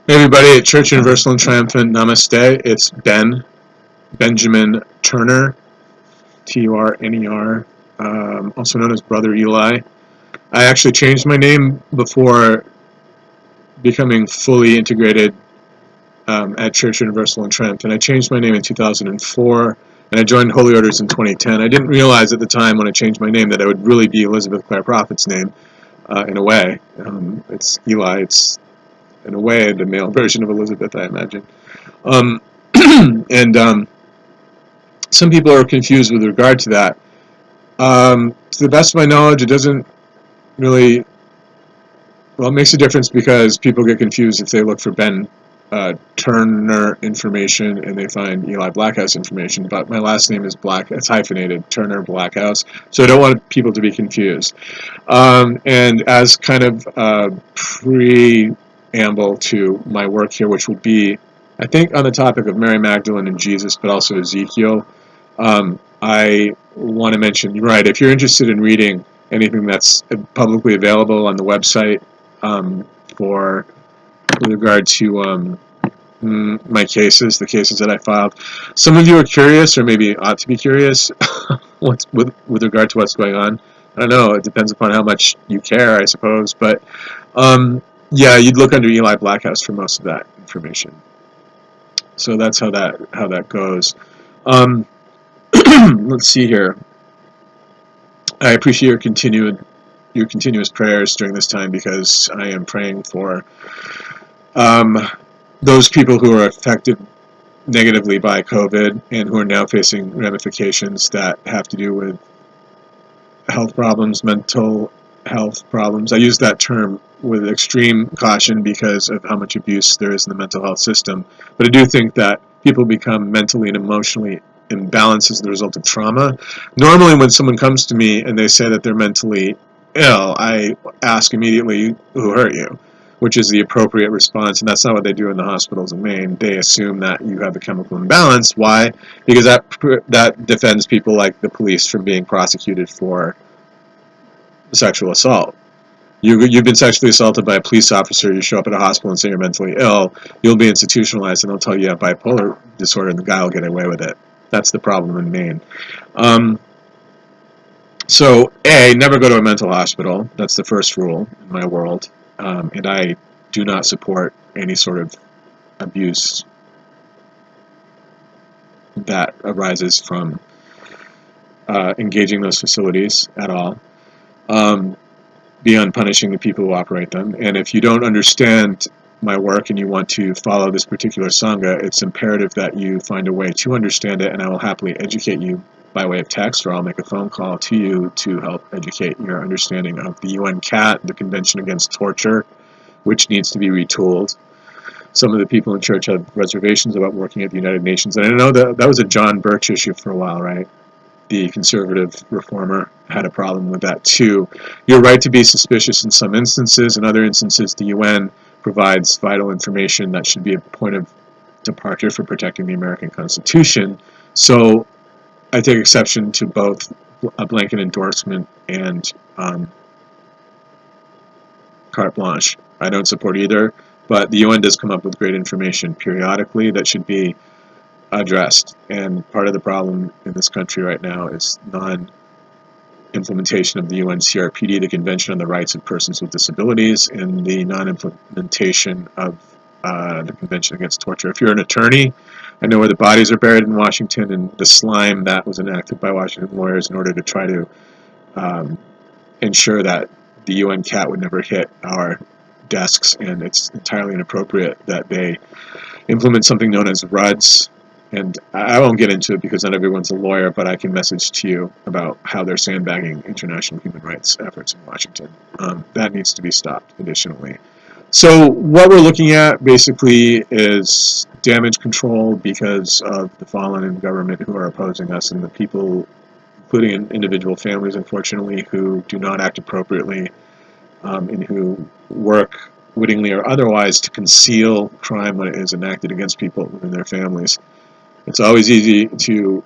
Hey everybody at Church Universal and Triumphant, Namaste. It's Benjamin Turner, Turner, also known as Brother Eli. I actually changed my name before becoming fully integrated at Church Universal and Triumphant. I changed my name in 2004, and I joined Holy Orders in 2010. I didn't realize at the time when I changed my name that it would really be Elizabeth Clare Prophet's name, in a way. It's Eli. It's, in a way, the male version of Elizabeth, I imagine. Um, and some people are confused with regard to that. To the best of my knowledge, it doesn't really. Well, it makes a difference because people get confused if they look for Ben Turner information and they find Eli Blackhouse information. But my last name is Black. It's hyphenated, Turner Blackhouse. So I don't want people to be confused. And as kind of a preamble to my work here, which will be, I think, on the topic of Mary Magdalene and Jesus, but also Ezekiel. I want to mention, you're right, if you're interested in reading anything that's publicly available on the website for with regard to my cases, the cases that I filed, some of you are curious, or maybe ought to be curious, with regard to what's going on. I don't know. It depends upon how much you care, I suppose. But yeah, you'd look under Eli Blackhouse for most of that information. So that's how that goes. Let's see here. I appreciate your continuous prayers during this time because I am praying for um, those people who are affected negatively by COVID and who are now facing ramifications that have to do with health problems, mental health problems. I use that term with extreme caution because of how much abuse there is in the mental health system. But I do think that people become mentally and emotionally imbalanced as the result of trauma. Normally, when someone comes to me and they say that they're mentally ill, I ask immediately, who hurt you? Which is the appropriate response, and that's not what they do in the hospitals in Maine. They assume that you have a chemical imbalance. Why? Because that defends people like the police from being prosecuted for sexual assault. You've been sexually assaulted by a police officer, you show up at a hospital and say you're mentally ill, you'll be institutionalized and they'll tell you have bipolar disorder and the guy will get away with it. That's the problem in Maine. So, A, never go to a mental hospital. That's the first rule in my world. And I do not support any sort of abuse that arises from engaging those facilities at all. Beyond punishing the people who operate them. And if you don't understand my work and you want to follow this particular Sangha, it's imperative that you find a way to understand it, and I will happily educate you by way of text, or I'll make a phone call to you to help educate your understanding of the UN CAT, the Convention Against Torture, which needs to be retooled. Some of the people in church have reservations about working at the United Nations, and I know that was a John Birch issue for a while, right? The conservative reformer had a problem with that too. You're right to be suspicious in some instances. In other instances, the UN provides vital information that should be a point of departure for protecting the American Constitution. So I take exception to both a blanket endorsement and carte blanche. I don't support either, but the UN does come up with great information periodically that should be addressed. And part of the problem in this country right now is non-implementation of the UN CRPD, the Convention on the Rights of Persons with Disabilities, and the non-implementation of the Convention Against Torture. If you're an attorney, I know where the bodies are buried in Washington and the slime that was enacted by Washington lawyers in order to try to ensure that the UN CAT would never hit our desks, and it's entirely inappropriate that they implement something known as RUDs. And I won't get into it because not everyone's a lawyer, but I can message to you about how they're sandbagging international human rights efforts in Washington. That needs to be stopped, additionally. So what we're looking at basically is damage control because of the fallen in government who are opposing us and the people, including individual families, unfortunately, who do not act appropriately and who work wittingly or otherwise to conceal crime when it is enacted against people and their families. It's always easy to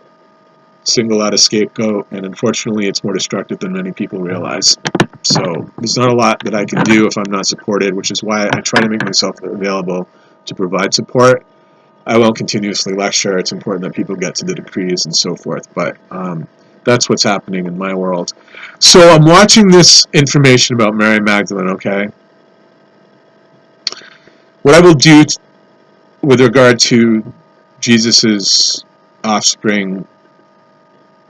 single out a scapegoat, and unfortunately it's more destructive than many people realize. So there's not a lot that I can do if I'm not supported, which is why I try to make myself available to provide support. I won't continuously lecture. It's important that people get to the decrees and so forth, but that's what's happening in my world. So I'm watching this information about Mary Magdalene, okay? What I will do with regard to Jesus's offspring,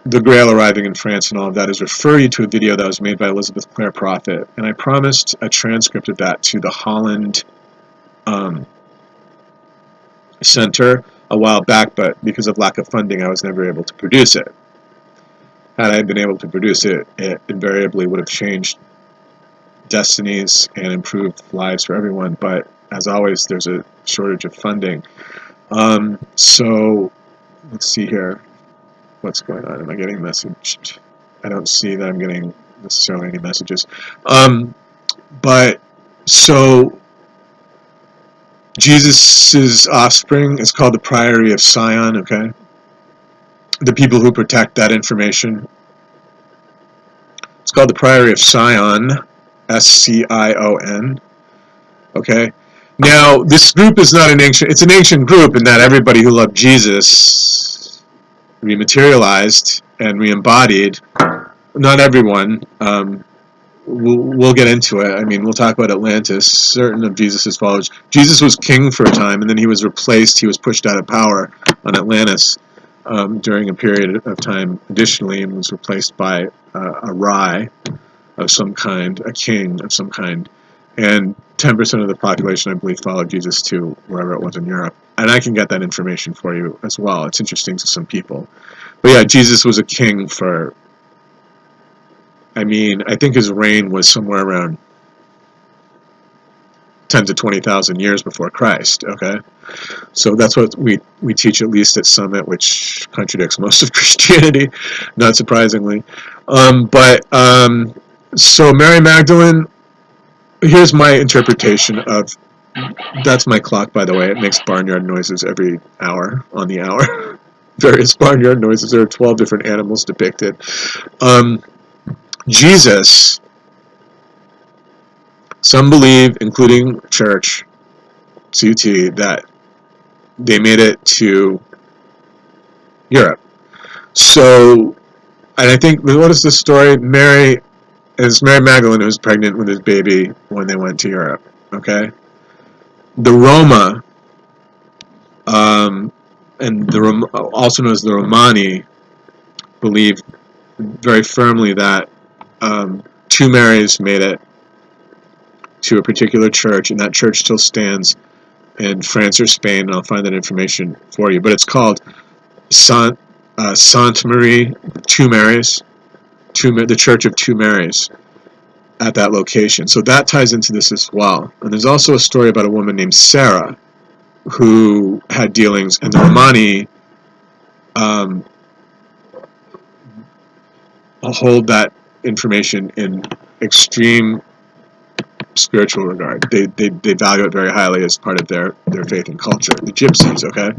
the Grail arriving in France and all of that, is refer you to a video that was made by Elizabeth Clare Prophet, and I promised a transcript of that to the Holland Center a while back, but because of lack of funding I was never able to produce it. Had I been able to produce it, it invariably would have changed destinies and improved lives for everyone, but as always there's a shortage of funding. So let's see here. What's going on? Am I getting messaged? I don't see that I'm getting necessarily any messages. But so Jesus's offspring is called the Priory of Sion, okay? The people who protect that information. It's called the Priory of Sion, S-C-I-O-N, okay? Now, this group is not an ancient, it's an ancient group in that everybody who loved Jesus rematerialized and re-embodied. Not everyone. We'll get into it. I mean, we'll talk about Atlantis. Certain of Jesus' followers. Jesus was king for a time, and then he was replaced. He was pushed out of power on Atlantis during a period of time additionally, and was replaced by a Rai of some kind, a king of some kind. And 10% of the population, I believe, followed Jesus to wherever it was in Europe. And I can get that information for you as well. It's interesting to some people. But yeah, Jesus was a king for, I mean, I think his reign was somewhere around 10 to 20,000 years before Christ, okay? So that's what we teach, at least at Summit, which contradicts most of Christianity, not surprisingly. So Mary Magdalene, here's my interpretation of, that's my clock, by the way. It makes barnyard noises every hour on the hour. Various barnyard noises. There are 12 different animals depicted. Jesus, some believe, including Church, CUT, that they made it to Europe. So, and I think, what is the story? It's Mary Magdalene who was pregnant with his baby when they went to Europe, okay? The Roma, also known as the Romani, believe very firmly that two Marys made it to a particular church, and that church still stands in France or Spain, and I'll find that information for you. But it's called Sainte Marie, Two Marys, the Church of Two Marys at that location. So that ties into this as well. And there's also a story about a woman named Sarah who had dealings, and the Romani hold that information in extreme spiritual regard. They value it very highly as part of their faith and culture. The Gypsies, okay?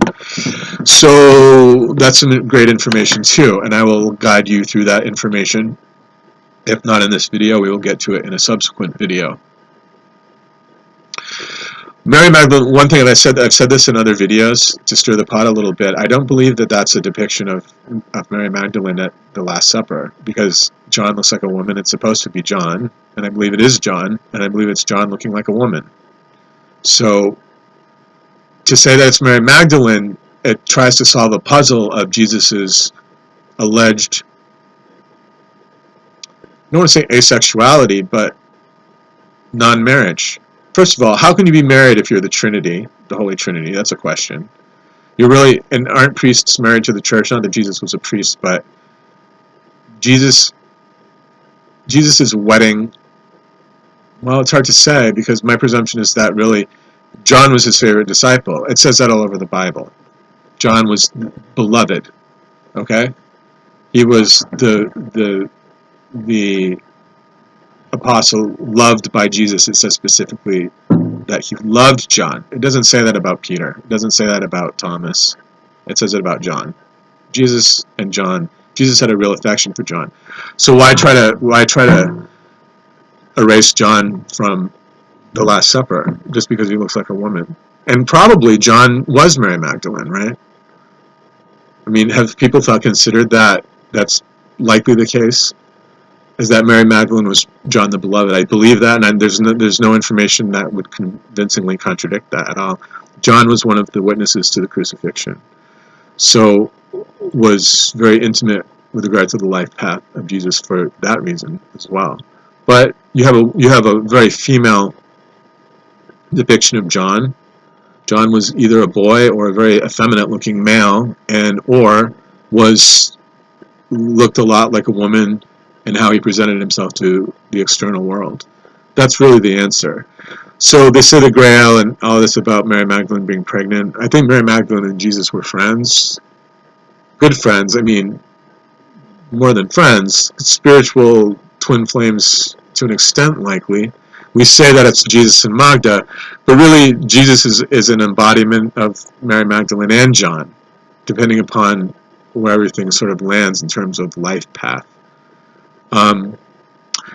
So that's some great information too, and I will guide you through that information. If not in this video, we will get to it in a subsequent video. Mary Magdalene, one thing that I've said this in other videos to stir the pot a little bit, I don't believe that that's a depiction of Mary Magdalene at the Last Supper, because John looks like a woman. It's supposed to be John, and I believe it is John, and I believe it's John looking like a woman. So to say that it's Mary Magdalene, it tries to solve a puzzle of Jesus's alleged, I don't want to say asexuality, but non-marriage. First of all, how can you be married if you're the Trinity, the Holy Trinity? That's a question. You're really, and aren't priests married to the church? Not that Jesus was a priest, but Jesus' wedding, well, it's hard to say, because my presumption is that really John was his favorite disciple. It says that all over the Bible. John was beloved, okay? He was the apostle loved by Jesus. It says specifically that he loved John. It doesn't say that about Peter. It doesn't say that about Thomas. It says it about John. Jesus and John. Jesus had a real affection for John. So why try to erase John from the Last Supper just because he looks like a woman? And probably John was Mary Magdalene, right? I mean, have people considered that that's likely the case? Is that Mary Magdalene was John the Beloved? I believe that, and there's no information that would convincingly contradict that at all. John was one of the witnesses to the crucifixion, so was very intimate with regard to the life path of Jesus for that reason as well. But you have a very female depiction of John. John was either a boy or a very effeminate-looking male, and or looked a lot like a woman in how he presented himself to the external world. That's really the answer. So they say the Grail and all this about Mary Magdalene being pregnant. I think Mary Magdalene and Jesus were friends, good friends. I mean, more than friends, spiritual twin flames to an extent, likely. We say that it's Jesus and Magda, but really Jesus is an embodiment of Mary Magdalene and John, depending upon where everything sort of lands in terms of life path. And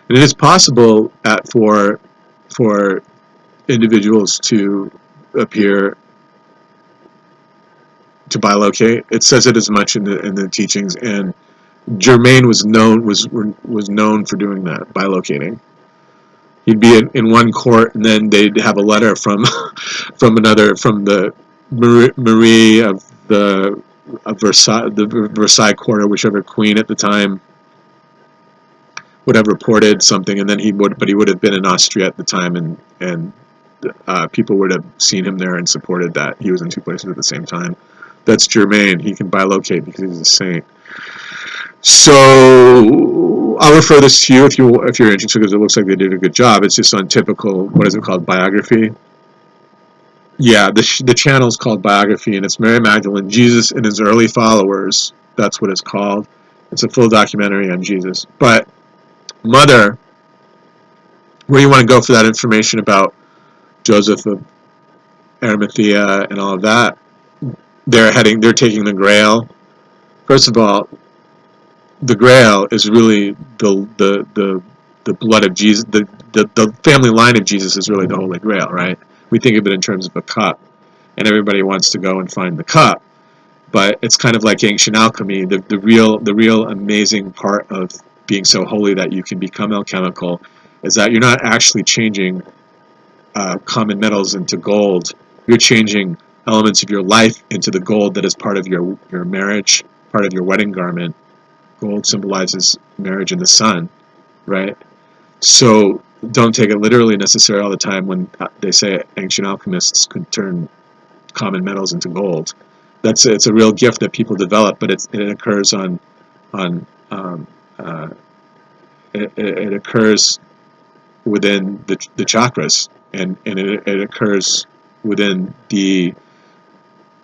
it is possible for individuals to appear to bilocate. It says it as much in the teachings, and Germain was known for doing that, bilocating. He'd be in one court, and then they'd have a letter from from the Marie of the Versailles court, or whichever queen at the time would have reported something, and then he would have been in Austria at the time, and people would have seen him there and supported that he was in two places at the same time. That's Germain. He can bilocate because he's a saint. So I'll refer this to you if you're interested, because it looks like they did a good job. It's just on typical, what is it called, biography? Yeah, the channel is called Biography, and it's Mary Magdalene, Jesus and his early followers. That's what it's called. It's a full documentary on Jesus. But Mother, where you want to go for that information about Joseph of Arimathea and all of that, they're taking the Grail. First of all, the Grail is really the blood of Jesus. The family line of Jesus is really the Holy Grail, right? We think of it in terms of a cup, and everybody wants to go and find the cup. But it's kind of like ancient alchemy. The real amazing part of being so holy that you can become alchemical is that you're not actually changing common metals into gold. You're changing elements of your life into the gold that is part of your marriage, part of your wedding garment. Gold symbolizes marriage and the sun, right? So don't take it literally necessarily all the time when they say ancient alchemists could turn common metals into gold. It's a real gift that people develop, but it occurs on it occurs within the chakras, and it occurs within the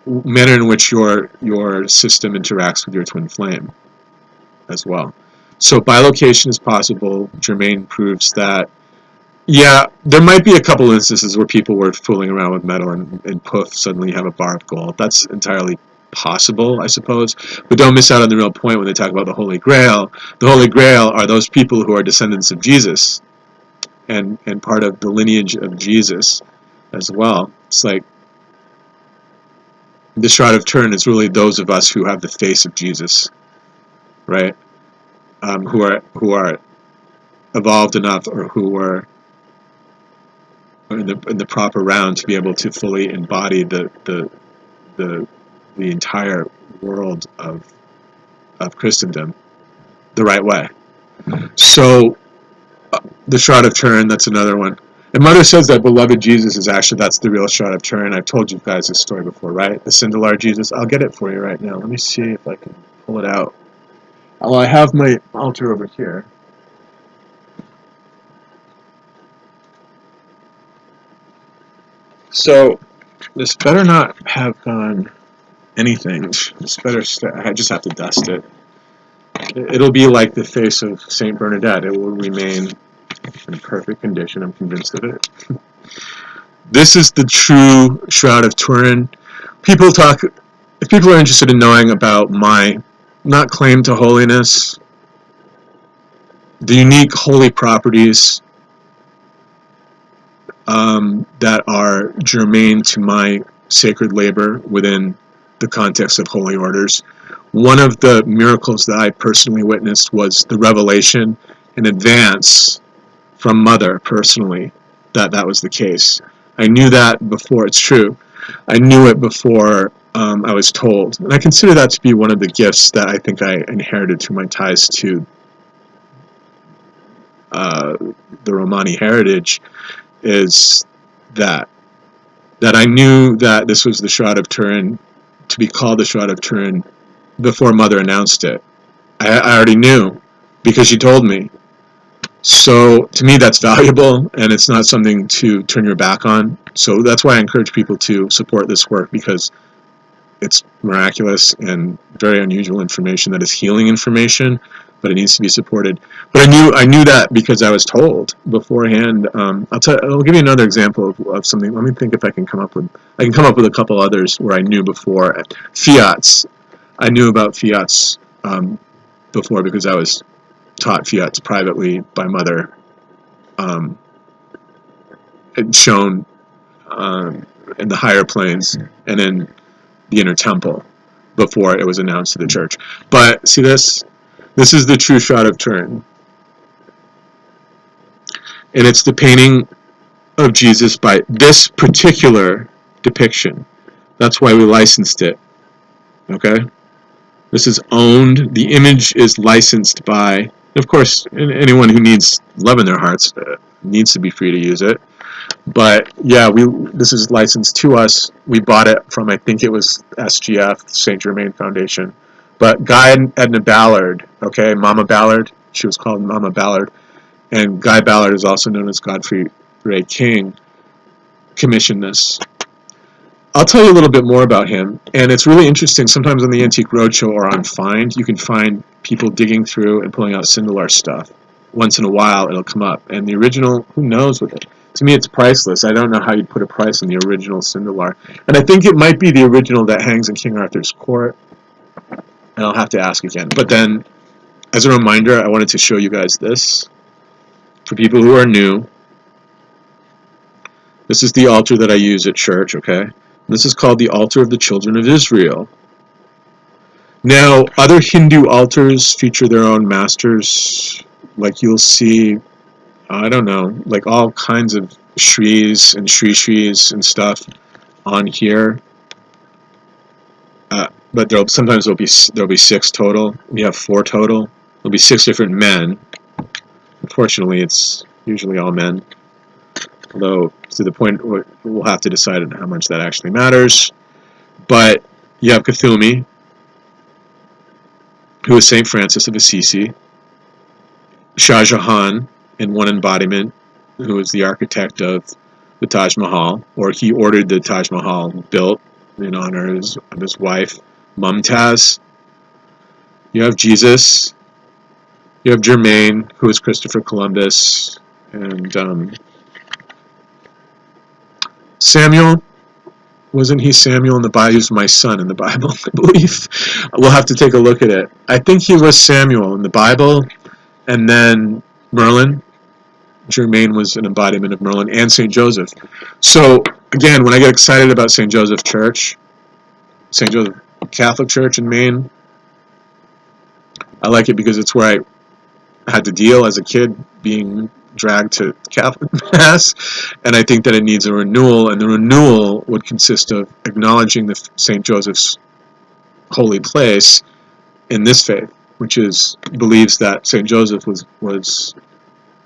manner in which your system interacts with your twin flame as well. So bilocation is possible. Germain proves that. Yeah, there might be a couple instances where people were fooling around with metal and poof, suddenly you have a bar of gold. That's entirely possible, I suppose. But don't miss out on the real point when they talk about the Holy Grail. The Holy Grail are those people who are descendants of Jesus and part of the lineage of Jesus as well. It's like the Shroud of Turin is really those of us who have the face of Jesus, right? Who are evolved enough, or who are in the proper round to be able to fully embody the entire world of Christendom the right way. So the Shroud of Turin, that's another one. And Mother says that beloved Jesus is actually, that's the real Shroud of Turin. I've told you guys this story before, right? The Sindelar Jesus. I'll get it for you right now. Let me see if I can pull it out. Well, I have my altar over here. So this better not have gone anything. This better. I just have to dust it. It'll be like the face of Saint Bernadette. It will remain in perfect condition. I'm convinced of it. This is the true Shroud of Turin. If people are interested in knowing about my not claim to holiness, the unique holy properties that are germane to my sacred labor within the context of holy orders. One of the miracles that I personally witnessed was the revelation in advance from Mother personally that that was the case. I knew that before. It's true. I knew it before I was told. And I consider that to be one of the gifts that I think I inherited through my ties to the Romani heritage, is that I knew that this was the Shroud of Turin, to be called the Shroud of Turin, before Mother announced it. I already knew because she told me. So to me that's valuable, and it's not something to turn your back on. So that's why I encourage people to support this work, because it's miraculous and very unusual information that is healing information, but it needs to be supported. But I knew that because I was told beforehand. I'll give you another example of something. Let me think if I can come up with a couple others where I knew before. Fiats. I knew about fiats before because I was taught fiats privately by Mother, and shown in the higher planes and in the inner temple before it was announced to the church. But see this? This is the true Shroud of Turin. And it's the painting of Jesus by this particular depiction. That's why we licensed it. Okay? This is owned. The image is licensed by, of course, anyone who needs love in their hearts needs to be free to use it. But yeah, this is licensed to us. We bought it from, I think it was SGF, St. Germain Foundation. But Guy and Edna Ballard, okay, Mama Ballard, she was called Mama Ballard, and Guy Ballard is also known as Godfrey Ray King, commissioned this. I'll tell you a little bit more about him, and it's really interesting. Sometimes on the Antique Roadshow or on Find, you can find people digging through and pulling out Sindelar stuff. Once in a while, it'll come up, and the original, who knows with it? To me, it's priceless. I don't know how you'd put a price on the original Sindelar, and I think it might be the original that hangs in King Arthur's court, and I'll have to ask again. But then, as a reminder, I wanted to show you guys this. For people who are new, this is the altar that I use at church, okay? This is called the Altar of the Children of Israel. Now, other Hindu altars feature their own masters. Like you'll see, I don't know, like all kinds of Shris and Shris and stuff on here. But sometimes there'll be 6 total. We have 4 total. There'll be 6 different men. Unfortunately, it's usually all men. Although, to the point, we'll have to decide how much that actually matters. But you have Cthulhu, who is St. Francis of Assisi. Shah Jahan, in one embodiment, who is the architect of the Taj Mahal, or he ordered the Taj Mahal built in honor of his wife, Mumtaz. You have Jesus. You have Germain, who is Christopher Columbus, and Samuel. Wasn't he Samuel in the Bible? He was my son in the Bible, I believe. We'll have to take a look at it. I think he was Samuel in the Bible, and then Merlin. Germain was an embodiment of Merlin, and St. Joseph. So, again, when I get excited about St. Joseph Church, St. Joseph Catholic Church in Maine, I like it because it's where I had to deal as a kid, being dragged to Catholic Mass, and I think that it needs a renewal, and the renewal would consist of acknowledging the St. Joseph's holy place in this faith, which believes that St. Joseph was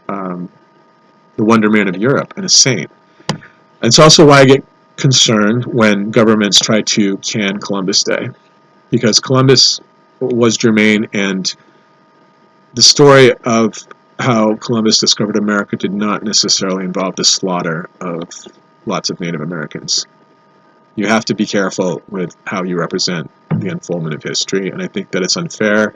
the wonder man of Europe and a saint. And it's also why I get concerned when governments try to can Columbus Day, because Columbus was germane, and the story of how Columbus discovered America did not necessarily involve the slaughter of lots of Native Americans. You have to be careful with how you represent the unfoldment of history, and I think that it's unfair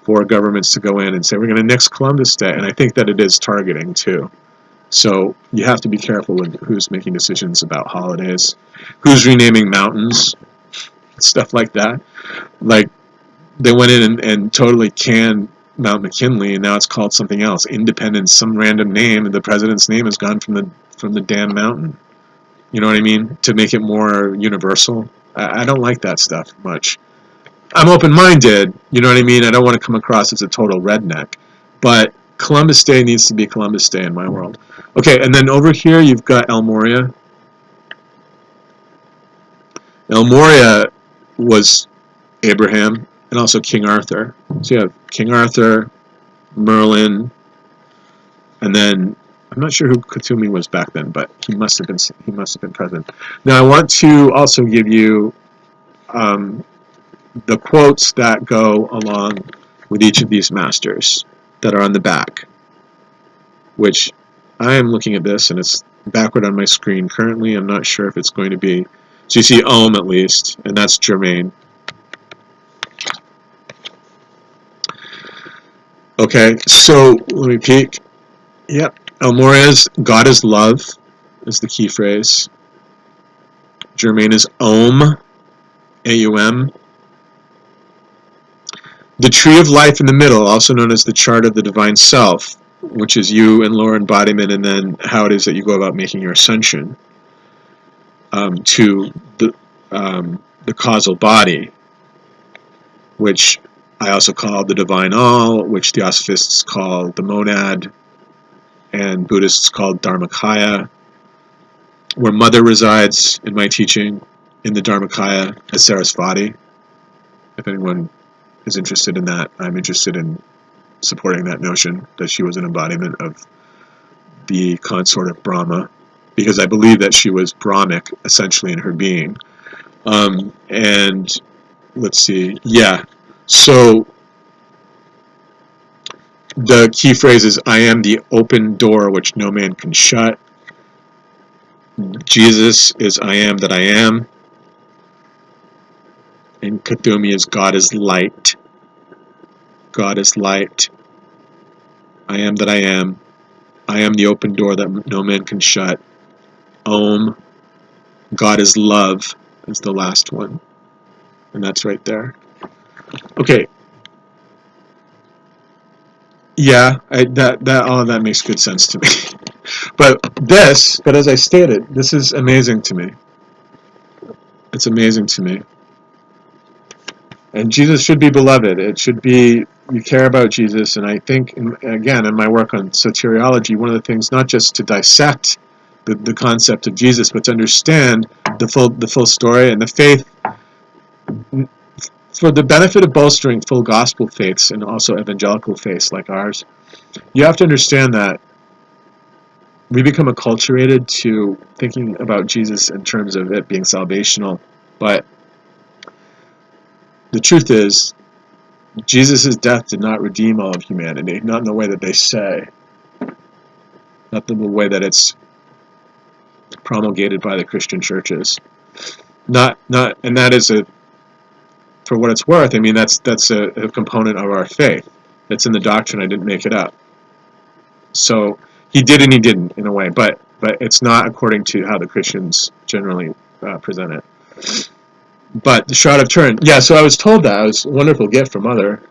for governments to go in and say, we're going to nix Columbus Day, and I think that it is targeting too. So you have to be careful with who's making decisions about holidays, who's renaming mountains, stuff like that. Like, they went in and totally canned Mount McKinley, and now it's called something else, Independence, some random name, and the president's name has gone from from the damn mountain. You know what I mean? To make it more universal. I don't like that stuff much. I'm open-minded, you know what I mean? I don't want to come across as a total redneck. But Columbus Day needs to be Columbus Day in my world. Okay, and then over here you've got El Moria. El Moria was Abraham and also King Arthur. So you have King Arthur, Merlin, and then I'm not sure who Kutumi was back then, but he must have been present. Now I want to also give you the quotes that go along with each of these masters that are on the back, which I am looking at this and it's backward on my screen currently. I'm not sure if it's going to be. So you see Om at least, and that's Germain. Okay, so let me peek. Yep, El Moria's God is love is the key phrase. Germain is Om, A-U-M. The tree of life in the middle, also known as the chart of the divine self, which is you and lower embodiment, and then how it is that you go about making your ascension to the causal body, which I also call the divine all, which Theosophists call the monad, and Buddhists call Dharmakaya, where Mother resides in my teaching in the Dharmakaya as Sarasvati. If anyone is interested in that, I'm interested in supporting that notion that she was an embodiment of the consort of Brahma, because I believe that she was Brahmic essentially in her being. And let's see, yeah. So the key phrase is, I am the open door which no man can shut. Jesus is I am that I am. And Kathumi is God is light. God is light. I am that I am. I am the open door that no man can shut. Om. God is love is the last one. And that's right there. Okay. Yeah, all of that makes good sense to me. But as I stated, this is amazing to me. It's amazing to me. And Jesus should be beloved. It should be, you care about Jesus. And I think, again, in my work on soteriology, one of the things, not just to dissect the concept of Jesus, but to understand the full story and the faith, for the benefit of bolstering full gospel faiths and also evangelical faiths like ours, you have to understand that we become acculturated to thinking about Jesus in terms of it being salvational. But the truth is, Jesus' death did not redeem all of humanity, not in the way that they say, not in the way that it's promulgated by the Christian churches. And that is for what it's worth, I mean, that's a component of our faith. It's in the doctrine. I didn't make it up. So he did and he didn't, in a way, but it's not according to how the Christians generally present it. But the Shroud of Turin, yeah. So I was told that. It was a wonderful gift from Mother.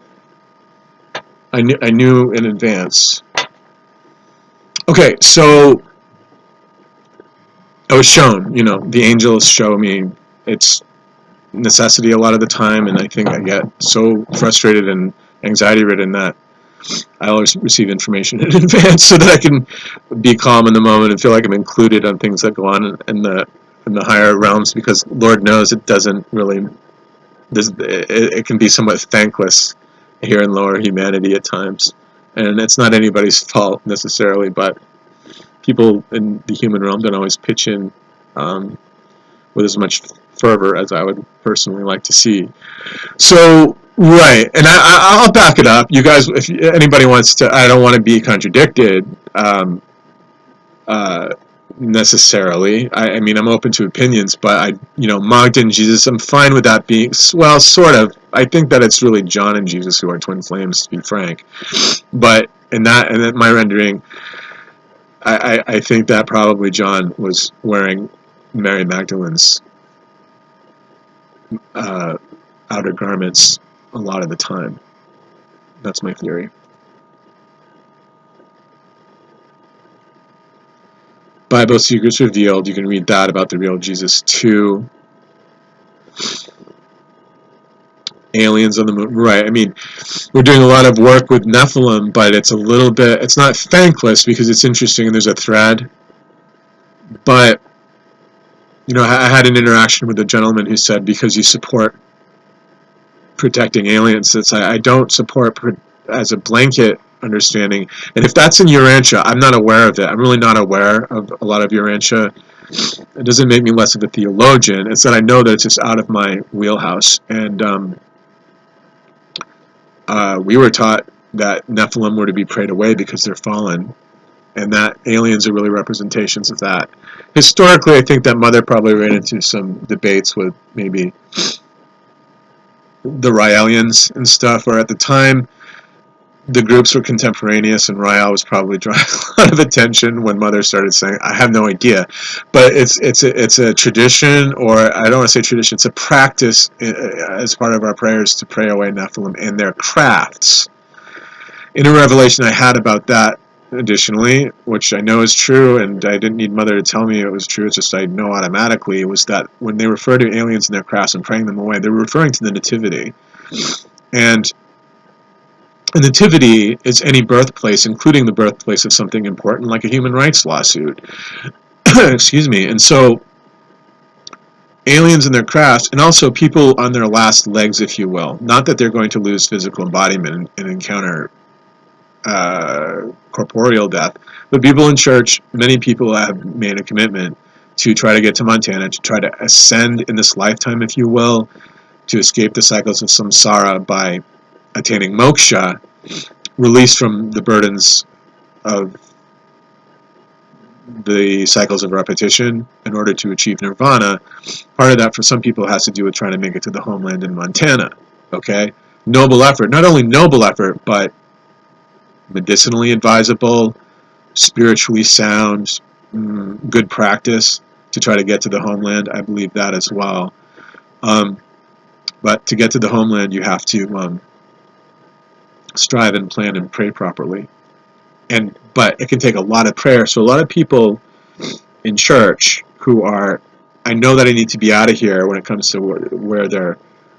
I knew in advance. Okay, so I was shown. The angels show me it's necessity a lot of the time, and I think I get so frustrated and anxiety-ridden that I always receive information in advance so that I can be calm in the moment and feel like I'm included on things that go on in the higher realms, because Lord knows it doesn't really. It can be somewhat thankless here in lower humanity at times, and it's not anybody's fault necessarily, but people in the human realm don't always pitch in with as much fervor as I would personally like to see. So, right, and I'll back it up. You guys, if anybody wants to, I don't want to be contradicted necessarily. I mean, I'm open to opinions, but Mogden, Jesus, I'm fine with that being, well, sort of. I think that it's really John and Jesus who are twin flames, to be frank. But in my rendering, I think that probably John was wearing Mary Magdalene's outer garments a lot of the time. That's my theory. Bible Secrets Revealed. You can read that about the real Jesus too. Aliens on the moon. Right. I mean, we're doing a lot of work with Nephilim, but it's a little bit, it's not thankless because it's interesting and there's a thread. But, you know, I had an interaction with a gentleman who said, because you support protecting aliens, it's, I don't support as a blanket understanding. And if that's in Urantia, I'm not aware of it. I'm really not aware of a lot of Urantia. It doesn't make me less of a theologian. It's that I know that it's just out of my wheelhouse. And we were taught that Nephilim were to be prayed away because they're fallen, and that aliens are really representations of that. Historically, I think that Mother probably ran into some debates with maybe the Raelians and stuff, or at the time, the groups were contemporaneous, and Rael was probably drawing a lot of attention when Mother started saying, I have no idea. But it's a tradition, or I don't want to say tradition, it's a practice as part of our prayers to pray away Nephilim and their crafts. In a revelation I had about that, additionally, which I know is true, and I didn't need Mother to tell me it was true, it's just I know automatically, was that when they refer to aliens and their crafts and praying them away, they're referring to the Nativity. And a nativity is any birthplace, including the birthplace of something important, like a human rights lawsuit. Excuse me. And so, aliens and their crafts, and also people on their last legs, if you will. Not that they're going to lose physical embodiment and encounter corporeal death, but people in church, many people have made a commitment to try to get to Montana, to try to ascend in this lifetime, if you will, to escape the cycles of samsara by attaining moksha, released from the burdens of the cycles of repetition in order to achieve nirvana. Part of that for some people has to do with trying to make it to the homeland in Montana. Okay? Noble effort. Not only noble effort, but medicinally advisable, spiritually sound, good practice to try to get to the homeland. I believe that as well. But to get to the homeland, you have to strive and plan and pray properly. But it can take a lot of prayer. So a lot of people in church who are, I know that I need to be out of here when it comes to where they're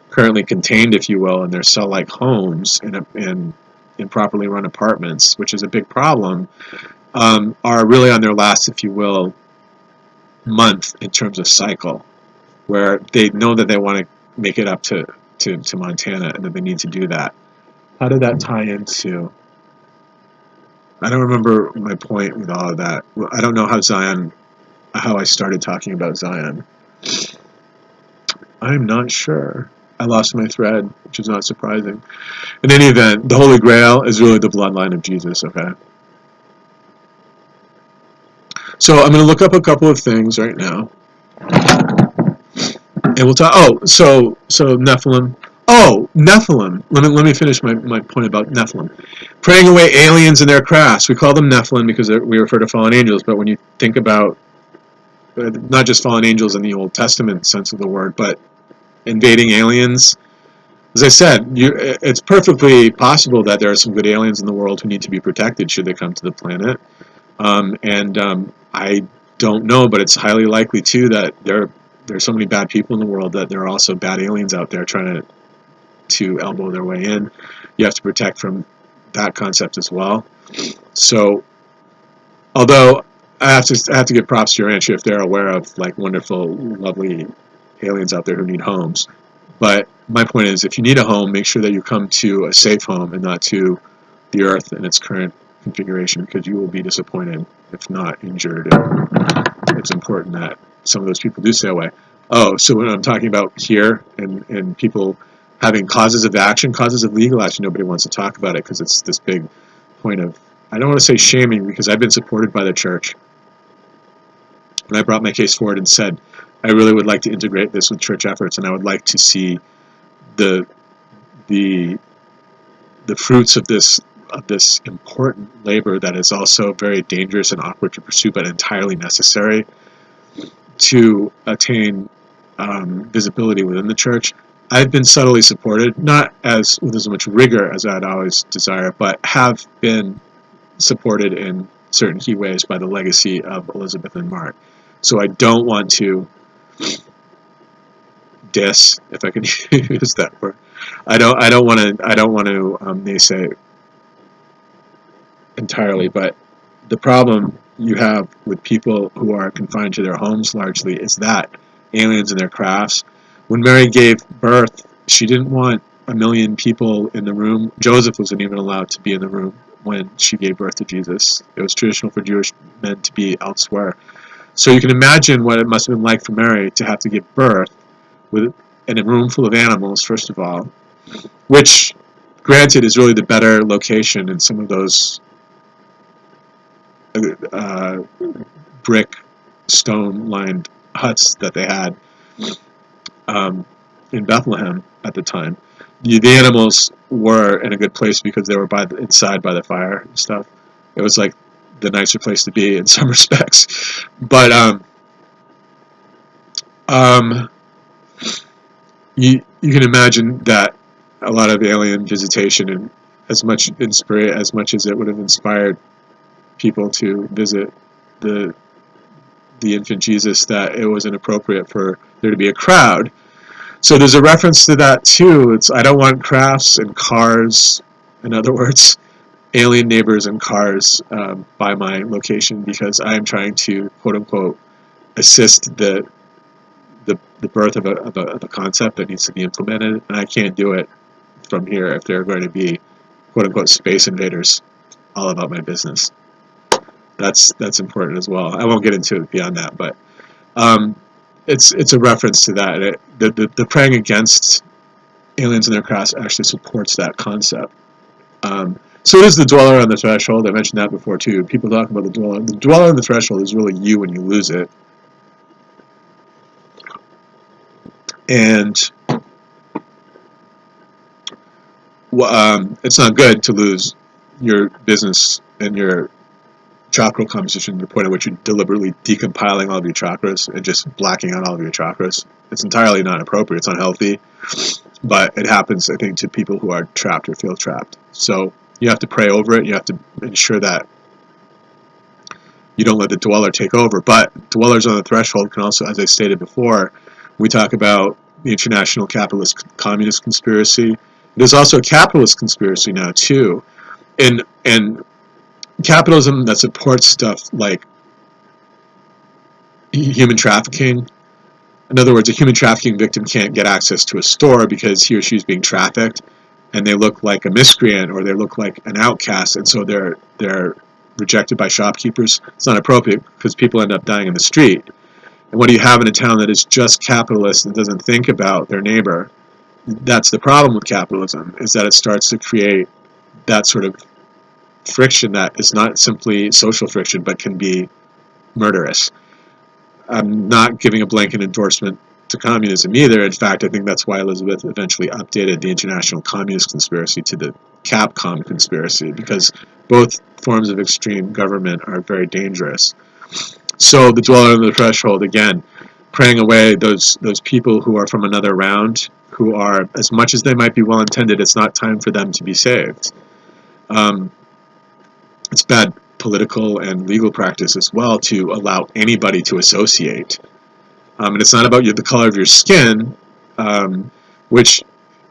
currently contained, if you will, in their cell-like homes in improperly run apartments, which is a big problem, are really on their last, if you will, month in terms of cycle, where they know that they want to make it up to Montana and that they need to do that. How did that tie into? I don't remember my point with all of that. I don't know how I started talking about Zion. I'm not sure. I lost my thread, which is not surprising. In any event, the Holy Grail is really the bloodline of Jesus, okay? So I'm going to look up a couple of things right now. And we'll talk. So Nephilim. Oh, Nephilim. Let me finish my point about Nephilim. Praying away aliens and their crafts. We call them Nephilim because we refer to fallen angels, but when you think about not just fallen angels in the Old Testament sense of the word, but invading aliens, as I said, it's perfectly possible that there are some good aliens in the world who need to be protected should they come to the planet. I don't know, but it's highly likely too that there's so many bad people in the world that there are also bad aliens out there trying to elbow their way in. You have to protect from that concept as well. So, although I have to give props to your ranch if they're aware of like wonderful, lovely aliens out there who need homes. But my point is, if you need a home, make sure that you come to a safe home and not to the Earth in its current configuration, because you will be disappointed, if not injured. And it's important that some of those people do stay away. Oh, so when I'm talking about here and people having causes of action, causes of legal action, nobody wants to talk about it because it's this big point of, I don't want to say shaming, because I've been supported by the church. When I brought my case forward and said, I really would like to integrate this with church efforts, and I would like to see the fruits of this important labor that is also very dangerous and awkward to pursue, but entirely necessary to attain visibility within the church. I've been subtly supported, not with as much rigor as I'd always desire, but have been supported in certain key ways by the legacy of Elizabeth and Mark. So I don't want to diss, if I can use that word. I don't want to naysay entirely, but the problem you have with people who are confined to their homes largely is that aliens and their crafts. When Mary gave birth, she didn't want a million people in the room. Joseph wasn't even allowed to be in the room when she gave birth to Jesus. It was traditional for Jewish men to be elsewhere. So you can imagine what it must have been like for Mary to have to give birth in a room full of animals, first of all, which, granted, is really the better location in some of those brick, stone-lined huts that they had in Bethlehem at the time. The animals were in a good place because they were inside by the fire and stuff. It was like the nicer place to be in some respects. But you can imagine that a lot of alien visitation, and as much as it would have inspired people to visit the infant Jesus, that it was inappropriate for there to be a crowd. So there's a reference to that too. It's, I don't want crafts and cars, in other words, alien neighbors and cars by my location, because I am trying to, quote unquote, assist the birth of a concept that needs to be implemented, and I can't do it from here if they're going to be, quote unquote, space invaders all about my business. That's important as well. I won't get into it beyond that, but it's a reference to that. The praying against aliens and their crafts actually supports that concept. So it is the dweller on the threshold. I mentioned that before too. People talk about the dweller. The dweller on the threshold is really you when you lose it. And it's not good to lose your business and your chakral composition to the point at which you're deliberately decompiling all of your chakras and just blacking out all of your chakras. It's entirely not appropriate. It's unhealthy. But it happens, I think, to people who are trapped or feel trapped. So you have to pray over it. You have to ensure that you don't let the dweller take over. But dwellers on the threshold can also, as I stated before, we talk about the international capitalist communist conspiracy. There's also a capitalist conspiracy now too, and capitalism that supports stuff like human trafficking. In other words, a human trafficking victim can't get access to a store because he or she is being trafficked, and they look like a miscreant or they look like an outcast, and so they're rejected by shopkeepers. It's not appropriate because people end up dying in the street. And what do you have in a town that is just capitalist and doesn't think about their neighbor? That's the problem with capitalism, is that it starts to create that sort of friction that is not simply social friction but can be murderous. I'm not giving a blanket endorsement to communism either. In fact, I think that's why Elizabeth eventually updated the International Communist Conspiracy to the Capcom Conspiracy, because both forms of extreme government are very dangerous. So the dweller on the threshold, again, praying away those people who are from another round, who are, as much as they might be well-intended, it's not time for them to be saved. It's bad political and legal practice as well to allow anybody to associate. And it's not about the color of your skin, which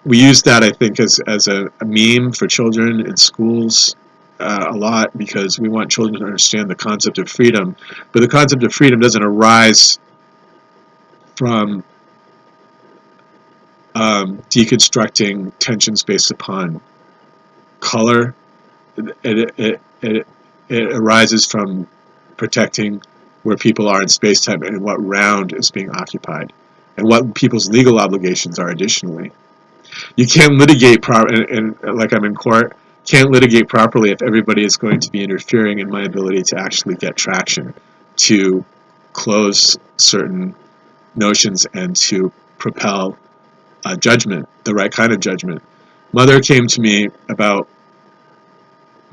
we use that, I think, as a meme for children in schools a lot, because we want children to understand the concept of freedom. But the concept of freedom doesn't arise from deconstructing tensions based upon color. It arises from protecting where people are in space-time and what round is being occupied, and what people's legal obligations are additionally. You can't litigate like I'm in court, can't litigate properly if everybody is going to be interfering in my ability to actually get traction, to close certain notions and to propel judgment, the right kind of judgment. Mother came to me about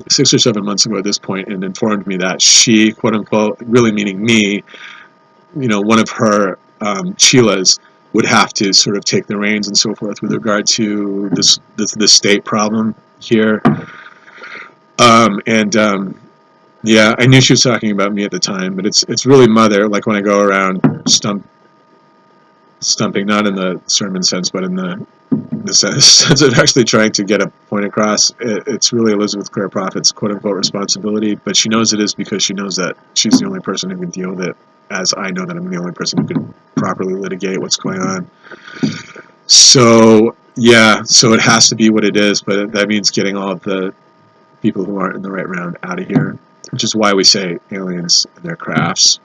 6 or 7 months ago at this point and informed me that she, quote unquote, really meaning me, one of her chelas would have to sort of take the reins and so forth with regard to this state problem here. Yeah, I knew she was talking about me at the time, but it's really mother. Like when I go around stumping, not in the sermon sense, but in the sense of actually trying to get a point across. It's really Elizabeth Clare Prophet's quote unquote responsibility, but she knows it is because she knows that she's the only person who can deal with it, as I know that I'm the only person who can properly litigate what's going on. So yeah, so it has to be what it is, but that means getting all of the people who aren't in the right round out of here, which is why we say aliens and their crafts.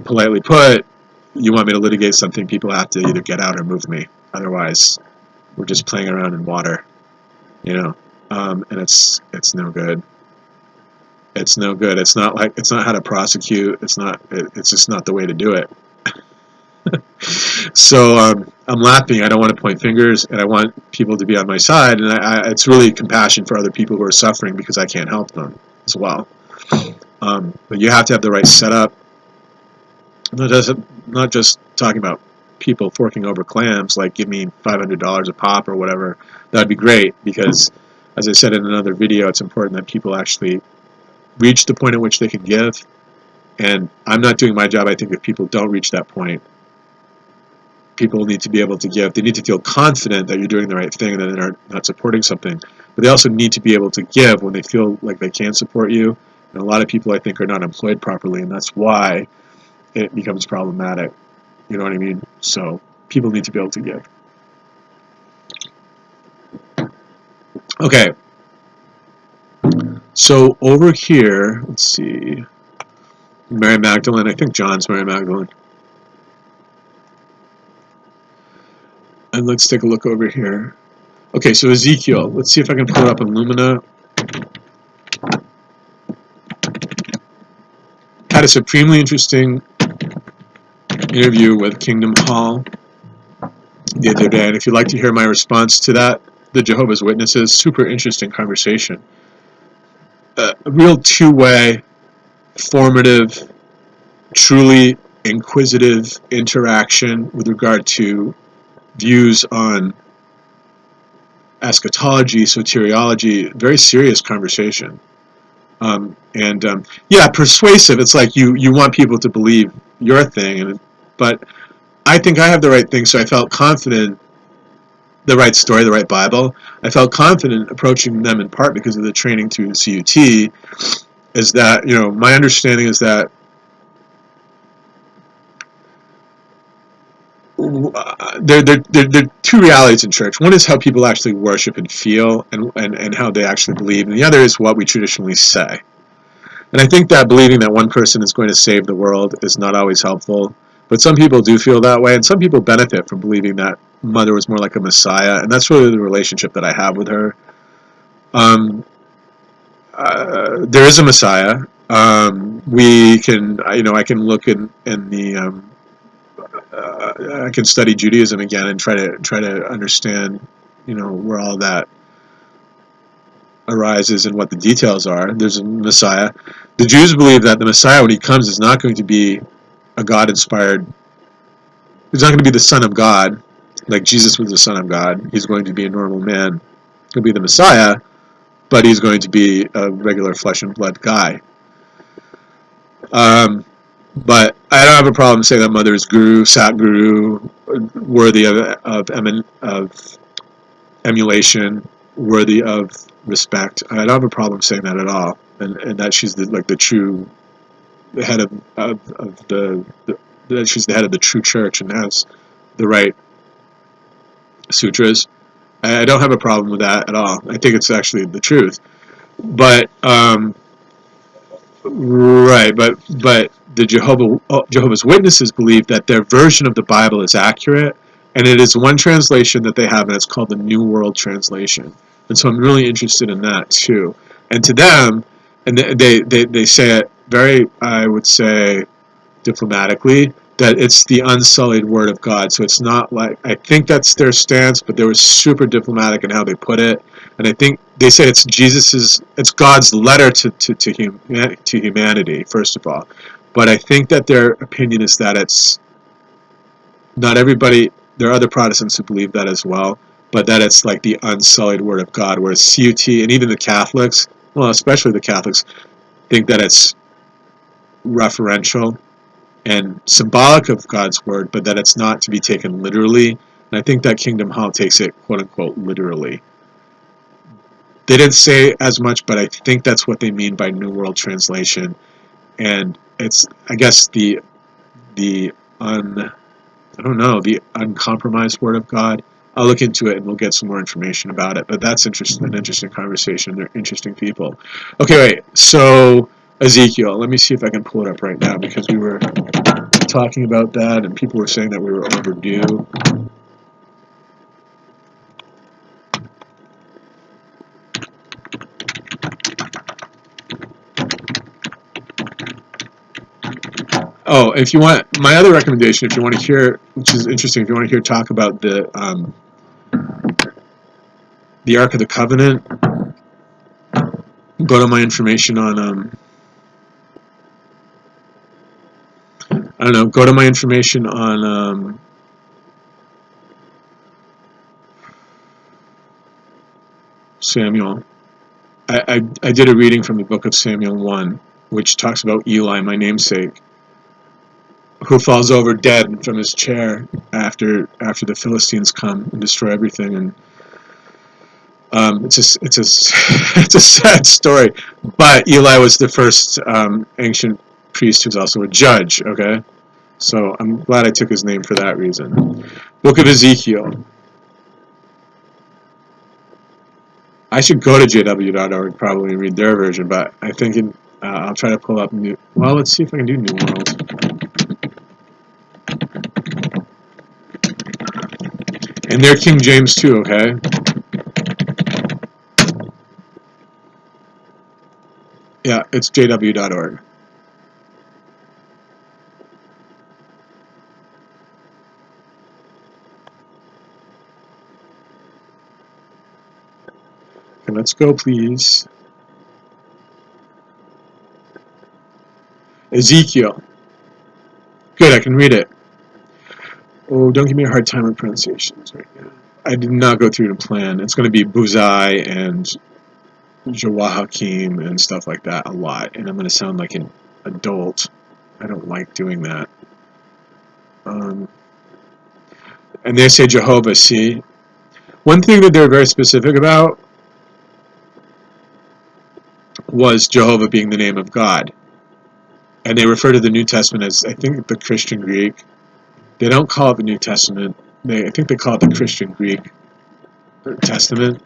Politely put, you want me to litigate something, people have to either get out or move me. Otherwise, we're just playing around in water, you know. And it's no good. It's no good. It's not how to prosecute. It's just not the way to do it. So I'm laughing. I don't want to point fingers, and I want people to be on my side. And it's really compassion for other people who are suffering because I can't help them as well. But you have to have the right setup. Not just talking about people forking over clams, like give me $500 a pop or whatever. That'd be great because, as I said in another video, it's important that people actually reach the point at which they can give. And I'm not doing my job, I think, if people don't reach that point. People need to be able to give. They need to feel confident that you're doing the right thing and that they're not supporting something. But they also need to be able to give when they feel like they can support you. And a lot of people, I think, are not employed properly, and that's why it becomes problematic. You know what I mean? So people need to be able to give. Okay. So over here, let's see. Mary Magdalene. I think John's Mary Magdalene. And let's take a look over here. Okay, so Ezekiel. Let's see if I can pull it up in Lumina. Had a supremely interesting interview with Kingdom Hall the other day, and if you'd like to hear my response to that, the Jehovah's Witnesses, super interesting conversation. A real two-way, formative, truly inquisitive interaction with regard to views on eschatology, soteriology, very serious conversation. Yeah, persuasive. It's like you want people to believe your thing, but I think I have the right thing, so I felt confident, the right story, the right Bible. I felt confident approaching them in part because of the training through CUT, is that, my understanding is that there are two realities in church. One is how people actually worship and feel and how they actually believe, and the other is what we traditionally say. And I think that believing that one person is going to save the world is not always helpful. But some people do feel that way, and some people benefit from believing that Mother was more like a Messiah, and that's really the relationship that I have with her. There is a Messiah. We can, I can look in the, I can study Judaism again and try to understand, where all that arises and what the details are. There's a Messiah. The Jews believe that the Messiah, when he comes, is not going to be a God-inspired. He's not going to be the Son of God, like Jesus was the Son of God. He's going to be a normal man. He'll be the Messiah, but he's going to be a regular flesh and blood guy. But I don't have a problem saying that Mother is Guru, Sat Guru, worthy of emulation, worthy of respect. I don't have a problem saying that at all, and that she's the true head of that she's the head of the true church and has the right sutras. I don't have a problem with that at all. I think it's actually the truth. But right, but the Jehovah's Witnesses believe that their version of the Bible is accurate, and it is one translation that they have, and it's called the New World Translation. And so I'm really interested in that too. And to them, and they say it very, I would say, diplomatically, that it's the unsullied word of God. So it's not like, I think that's their stance, but they were super diplomatic in how they put it. And I think they say it's it's God's letter to humanity, first of all. But I think that their opinion is that it's not everybody. There are other Protestants who believe that as well, but that it's like the unsullied word of God, whereas CUT and even the Catholics well, especially the Catholics, think that it's referential and symbolic of God's word, but that it's not to be taken literally. And I think that Kingdom Hall takes it, quote unquote, literally. They didn't say as much, but I think that's what they mean by New World Translation. And it's, I guess, the uncompromised word of God. I'll look into it and we'll get some more information about it. But that's interesting, an interesting conversation. They're interesting people. Okay, wait. So Ezekiel, let me see if I can pull it up right now, because we were talking about that and people were saying that we were overdue. Oh, if you want, my other recommendation, if you want to hear, which is interesting, if you want to hear talk about the Ark of the Covenant, go to my information on I don't know, go to my information on Samuel. I did a reading from the book of Samuel 1, which talks about Eli, my namesake, who falls over dead from his chair after the Philistines come and destroy everything. And it's a sad story. But Eli was the first ancient priest who's also a judge. Okay, so I'm glad I took his name for that reason. Book of Ezekiel. I should go to jw.org probably and read their version, but I think I'll try to pull up new. Well, let's see if I can do New World. And they're King James too, okay? Yeah, it's jw.org. Okay, let's go, please. Ezekiel. Good, I can read it. Oh, don't give me a hard time with pronunciations right now. I did not go through the plan. It's going to be Buzai and Jawahakim and stuff like that a lot, and I'm going to sound like an adult. I don't like doing that. And they say Jehovah, see? One thing that they're very specific about was Jehovah being the name of God. And they refer to the New Testament as, I think, the Christian Greek. They don't call it the New Testament. I think they call it the Christian Greek Testament.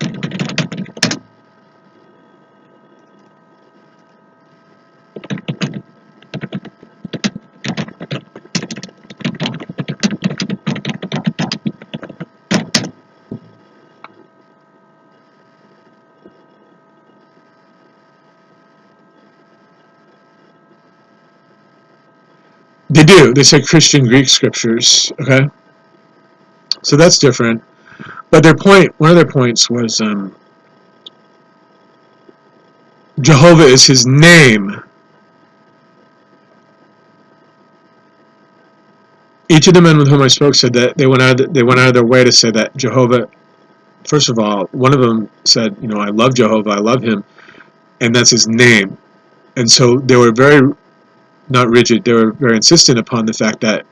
They do. They say Christian Greek scriptures. Okay, so that's different. But one of their points was Jehovah is his name. Each of the men with whom I spoke said that they went out of their way to say that Jehovah. First of all, one of them said, I love Jehovah, I love him, and that's his name. And so they were very not rigid. They were very insistent upon the fact that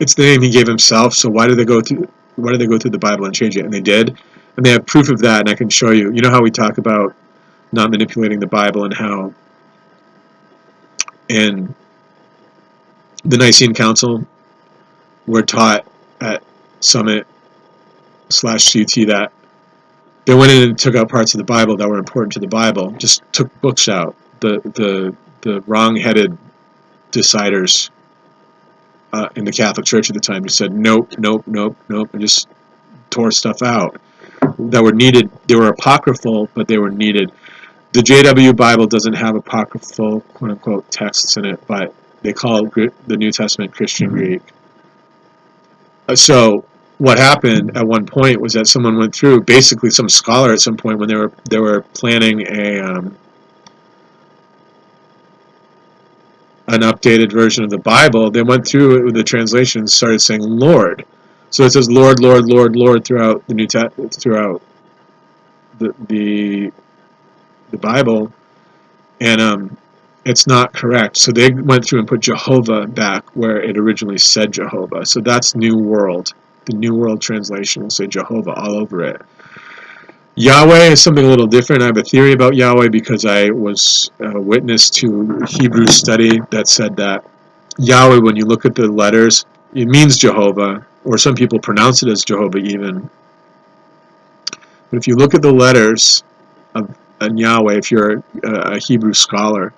it's the name he gave himself. So why did they go through the Bible and change it? And they did, and they have proof of that. And I can show you. You know how we talk about not manipulating the Bible, and how in the Nicene Council we're taught at Summit/CT that they went in and took out parts of the Bible that were important to the Bible, just took books out. The wrong-headed deciders in the Catholic Church at the time just said nope, nope, nope, nope, and just tore stuff out that were needed. They were apocryphal, but they were needed. The JW Bible doesn't have apocryphal, quote-unquote, texts in it, but they call the New Testament Christian Greek. So what happened at one point was that someone went through, basically some scholar at some point when they were planning an updated version of the Bible, they went through it with the translation and started saying Lord. So it says Lord, Lord, Lord, Lord throughout the throughout the the Bible, and it's not correct. So they went through and put Jehovah back where it originally said Jehovah. So that's New World. The New World translation will say Jehovah all over it. Yahweh is something a little different. I have a theory about Yahweh because I was a witness to a Hebrew study that said that Yahweh, when you look at the letters, it means Jehovah, or some people pronounce it as Jehovah even. But if you look at the letters of Yahweh, if you're a Hebrew scholar,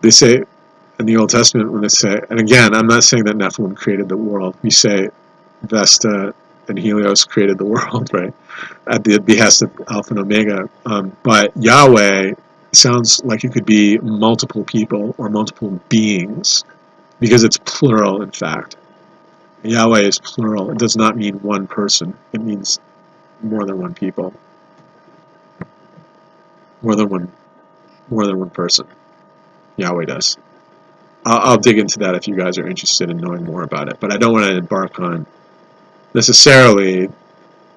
they say in the Old Testament, when they say, and again, I'm not saying that Nephilim created the world. We say Vesta and Helios created the world, right? At the behest of Alpha and Omega. But Yahweh sounds like it could be multiple people or multiple beings, because it's plural, in fact. Yahweh is plural. It does not mean one person. It means more than one people. More than one person. Yahweh does. I'll dig into that if you guys are interested in knowing more about it. But I don't want to embark on necessarily.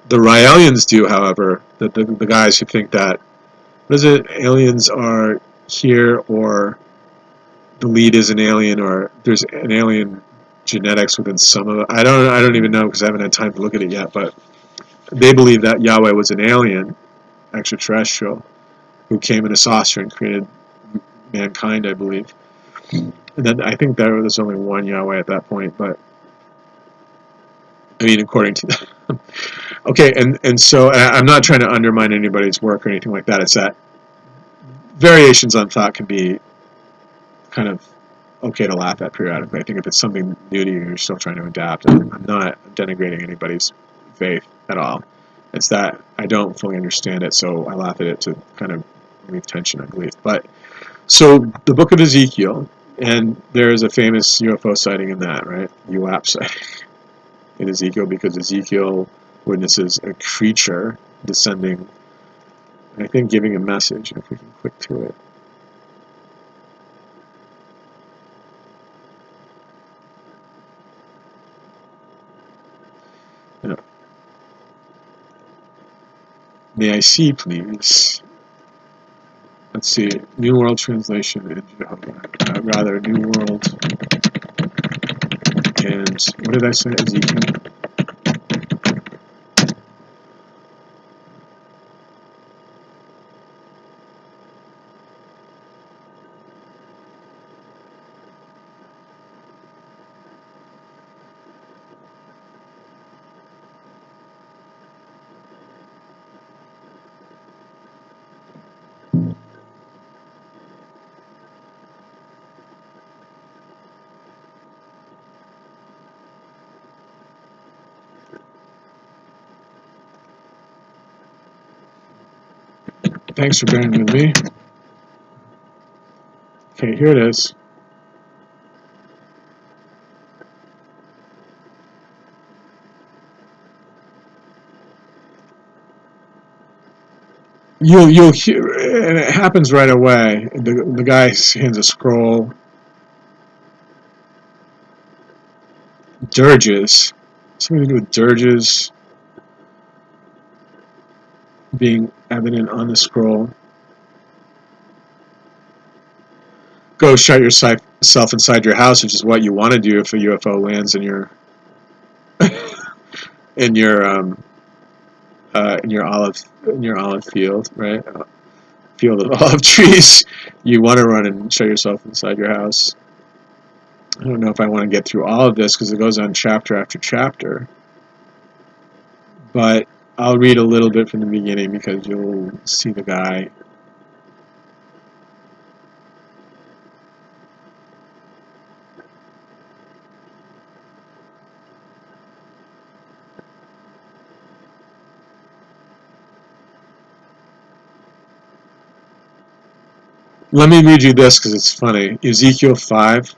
The Raelians do, however, the guys who think that, what is it, aliens are here, or the lead is an alien, or there's an alien genetics within some of it. I don't even know because I haven't had time to look at it yet, but they believe that Yahweh was an alien, extraterrestrial, who came in a saucer and created mankind, I believe. And then I think there was only one Yahweh at that point, but I mean, according to them. Okay, and so I'm not trying to undermine anybody's work or anything like that. It's that variations on thought can be kind of okay to laugh at periodically. I think if it's something new to you, you're still trying to adapt. And I'm not denigrating anybody's faith at all. It's that I don't fully understand it, so I laugh at it to kind of relieve tension, I believe. But so the book of Ezekiel, and there is a famous UFO sighting in that, right? UAP sighting in Ezekiel, because Ezekiel witnesses a creature descending, and I think giving a message. If we can click to it. Yeah. May I see, please? Let's see. New World Translation in Jehovah. Rather, New World. And what did I say? Ezekiel. Thanks for bearing with me. Okay, here it is. You'll hear, and it happens right away. The guy hands a scroll. Dirges. Something to do with dirges being evident on the scroll. Go shut yourself inside your house, which is what you want to do if a UFO lands in your in your in your olive field, right? Field of olive trees. You want to run and shut yourself inside your house. I don't know if I want to get through all of this because it goes on chapter after chapter, but I'll read a little bit from the beginning because you'll see the guy. Let me read you this because it's funny. Ezekiel 5.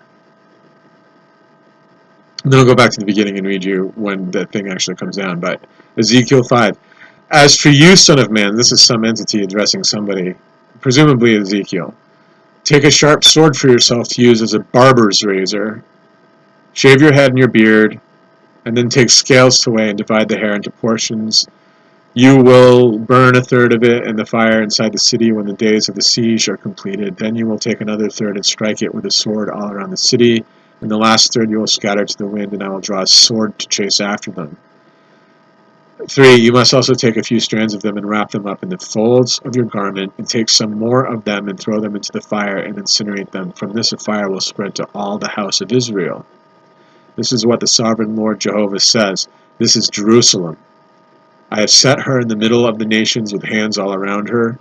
And then I'll go back to the beginning and read you when the thing actually comes down. But Ezekiel 5. As for you, son of man, this is some entity addressing somebody, presumably Ezekiel. Take a sharp sword for yourself to use as a barber's razor. Shave your head and your beard, and then take scales to weigh and divide the hair into portions You will burn a third of it in the fire inside the city when the days of the siege are completed. Then you will take another third and strike it with a sword all around the city. And the last third you will scatter to the wind, and I will draw a sword to chase after them. 3. You must also take a few strands of them and wrap them up in the folds of your garment, and take some more of them and throw them into the fire and incinerate them. From this a fire will spread to all the house of Israel. This is what the sovereign Lord Jehovah says. This is Jerusalem. I have set her in the middle of the nations with hands all around her,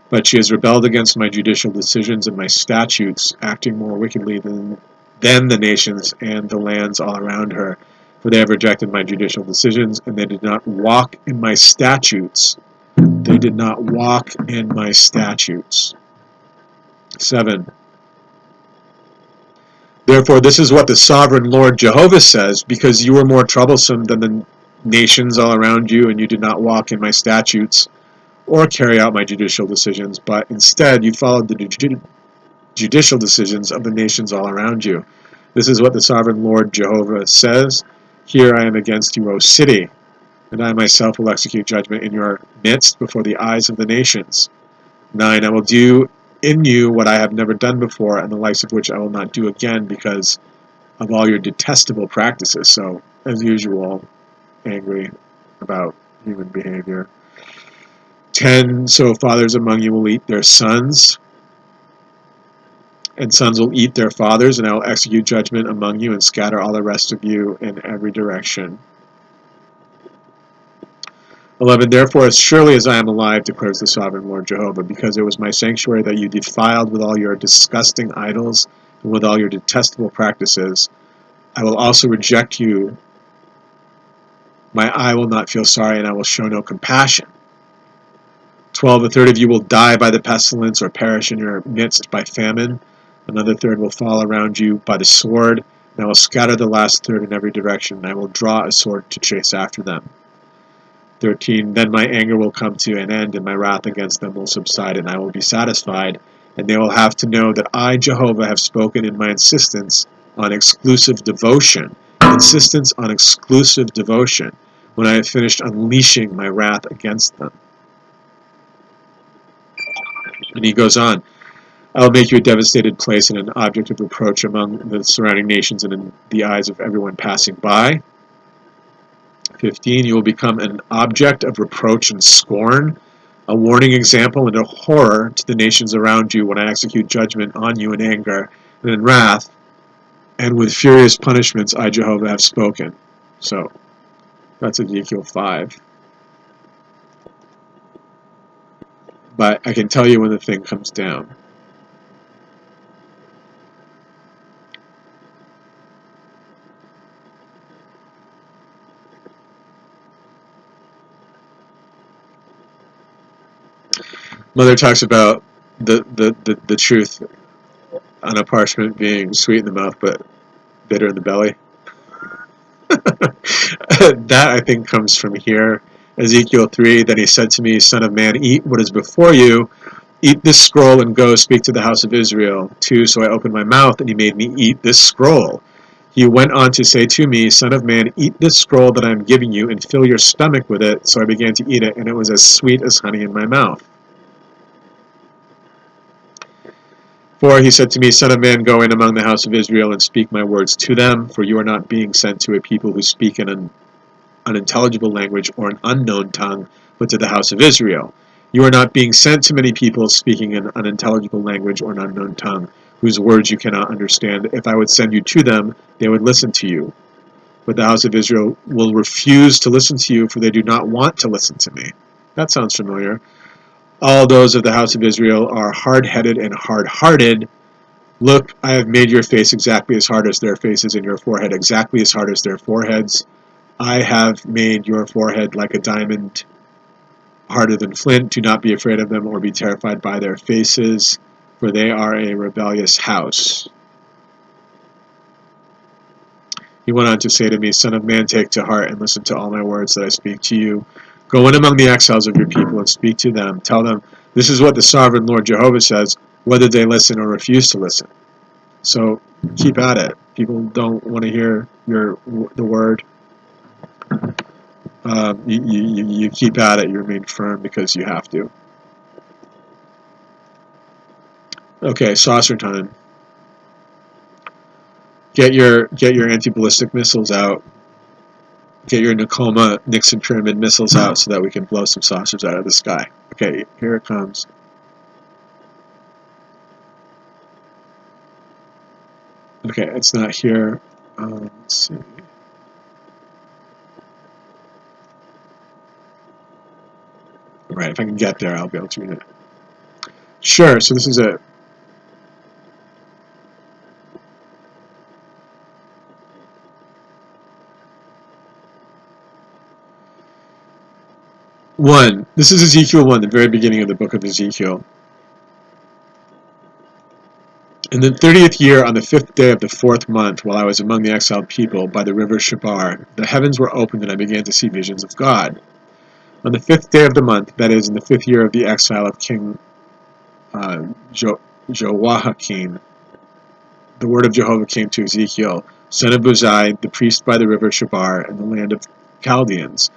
but she has rebelled against my judicial decisions and my statutes, acting more wickedly than the nations and the lands all around her. For they have rejected my judicial decisions, and they did not walk in my statutes. They did not walk in my statutes. 7. Therefore, this is what the sovereign Lord Jehovah says, because you were more troublesome than the nations all around you, and you did not walk in my statutes or carry out my judicial decisions, but instead you followed the judicial decisions of the nations all around you. This is what the sovereign Lord Jehovah says. Here I am against you, O city, and I myself will execute judgment in your midst before the eyes of the nations. 9. I will do in you what I have never done before, and the likes of which I will not do again because of all your detestable practices. So, as usual, angry about human behavior. 10. So fathers among you will eat their sons, and sons will eat their fathers, and I will execute judgment among you and scatter all the rest of you in every direction. 11. Therefore, as surely as I am alive, declares the sovereign Lord Jehovah, because it was my sanctuary that you defiled with all your disgusting idols and with all your detestable practices, I will also reject you. My eye will not feel sorry, and I will show no compassion. 12. A third of you will die by the pestilence or perish in your midst by famine. Another third will fall around you by the sword, and I will scatter the last third in every direction, and I will draw a sword to chase after them. 13. Then my anger will come to an end, and my wrath against them will subside, and I will be satisfied, and they will have to know that I, Jehovah, have spoken in my insistence on exclusive devotion. Insistence on exclusive devotion, when I have finished unleashing my wrath against them. And he goes on, I will make you a devastated place and an object of reproach among the surrounding nations and in the eyes of everyone passing by. 15. You will become an object of reproach and scorn, a warning example and a horror to the nations around you when I execute judgment on you in anger and in wrath, and with furious punishments I, Jehovah, have spoken. So, that's Ezekiel 5. But I can tell you when the thing comes down. Mother talks about the truth on a parchment being sweet in the mouth but bitter in the belly. That, I think, comes from here. Ezekiel 3, Then he said to me, Son of man, eat what is before you, eat this scroll and go speak to the house of Israel. 2, So I opened my mouth, and he made me eat this scroll. He went on to say to me, Son of man, eat this scroll that I am giving you, and fill your stomach with it. So I began to eat it, and it was as sweet as honey in my mouth. 4, He said to me, Son of man, go in among the house of Israel and speak my words to them, for you are not being sent to a people who speak in an unintelligible language or an unknown tongue, but to the house of Israel. You are not being sent to many people speaking an unintelligible language or an unknown tongue, whose words you cannot understand. If I would send you to them, they would listen to you. But the house of Israel will refuse to listen to you, for they do not want to listen to me. That sounds familiar. All those of the house of Israel are hard-headed and hard-hearted. Look, I have made your face exactly as hard as their faces, and your forehead exactly as hard as their foreheads. I have made your forehead like a diamond, harder than flint. Do not be afraid of them or be terrified by their faces, for they are a rebellious house. He went on to say to me, Son of man, take to heart and listen to all my words that I speak to you. Go in among the exiles of your people and speak to them. Tell them, this is what the sovereign Lord Jehovah says, whether they listen or refuse to listen. So keep at it. People don't want to hear the word. You keep at it, you remain firm because you have to. Okay, saucer time. Get your anti-ballistic missiles out. Get your Nakoma Nixon Pyramid missiles out so that we can blow some saucers out of the sky. Okay, here it comes. Okay, it's not here. Let's see. Right, if I can get there, I'll be able to read it. Sure, so this is it. One. This is Ezekiel 1, the very beginning of the book of Ezekiel. In the 30th year, on the 5th day of the 4th month, while I was among the exiled people by the river Shabar, the heavens were opened and I began to see visions of God. On the 5th day of the month, that is, in the 5th year of the exile of King Jehoiakim, the word of Jehovah came to Ezekiel, son of Buzai, the priest by the river Shabar, in the land of Chaldeans.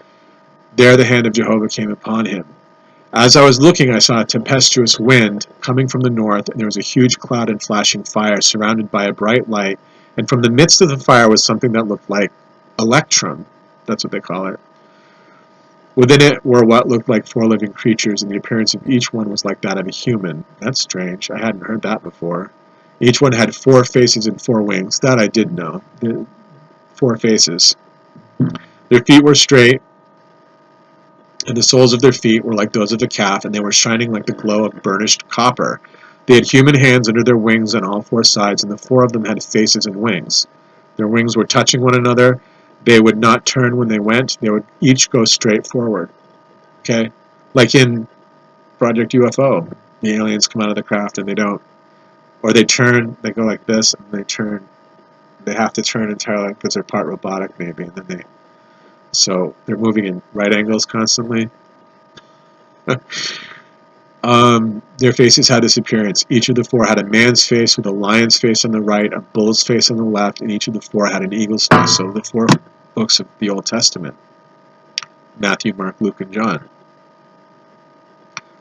There the hand of Jehovah came upon him. As I was looking, I saw a tempestuous wind coming from the north, and there was a huge cloud and flashing fire surrounded by a bright light, and from the midst of the fire was something that looked like electrum. That's what they call it. Within it were what looked like 4 living creatures, and the appearance of each one was like that of a human. That's strange. I hadn't heard that before. Each one had 4 faces and 4 wings. That I did know. 4 faces. Their feet were straight, and the soles of their feet were like those of a calf, and they were shining like the glow of burnished copper. They had human hands under their wings on all 4 sides, and the 4 of them had faces and wings. Their wings were touching one another. They would not turn when they went. They would each go straight forward. Okay? Like in Project UFO. The aliens come out of the craft and they don't. Or they turn, they go like this, and they turn. They have to turn entirely because they're part robotic maybe, and then they... So they're moving in right angles constantly. Their faces had this appearance. Each of the 4 had a man's face with a lion's face on the right, a bull's face on the left, and each of the 4 had an eagle's face. So the 4 books of the Old Testament, Matthew, Mark, Luke, and John,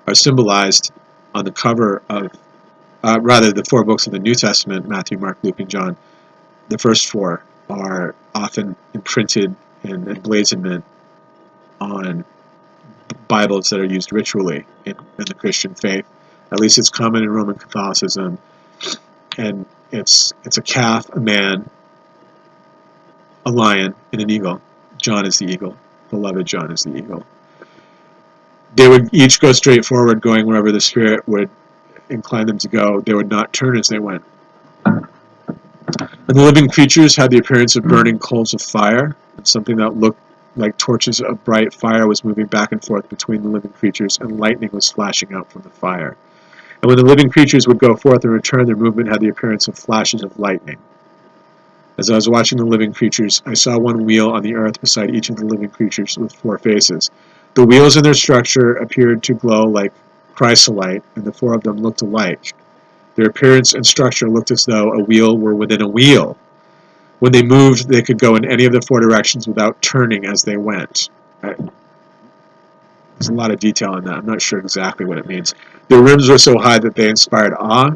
are symbolized on the cover of, rather the 4 books of the New Testament, Matthew, Mark, Luke, and John. The first 4 are often imprinted in emblazonment on Bibles that are used ritually in the Christian faith. At least it's common in Roman Catholicism. And it's a calf, a man, a lion, and an eagle. John is the eagle. Beloved John is the eagle. They would each go straight forward, going wherever the Spirit would incline them to go. They would not turn as they went. And the living creatures had the appearance of burning coals of fire, and something that looked like torches of bright fire was moving back and forth between the living creatures, and lightning was flashing out from the fire. And when the living creatures would go forth and return, their movement had the appearance of flashes of lightning. As I was watching the living creatures, I saw one wheel on the earth beside each of the living creatures with 4 faces. The wheels in their structure appeared to glow like chrysolite, and the 4 of them looked alike. Their appearance and structure looked as though a wheel were within a wheel. When they moved, they could go in any of the 4 directions without turning as they went. There's a lot of detail in that. I'm not sure exactly what it means. Their rims were so high that they inspired awe.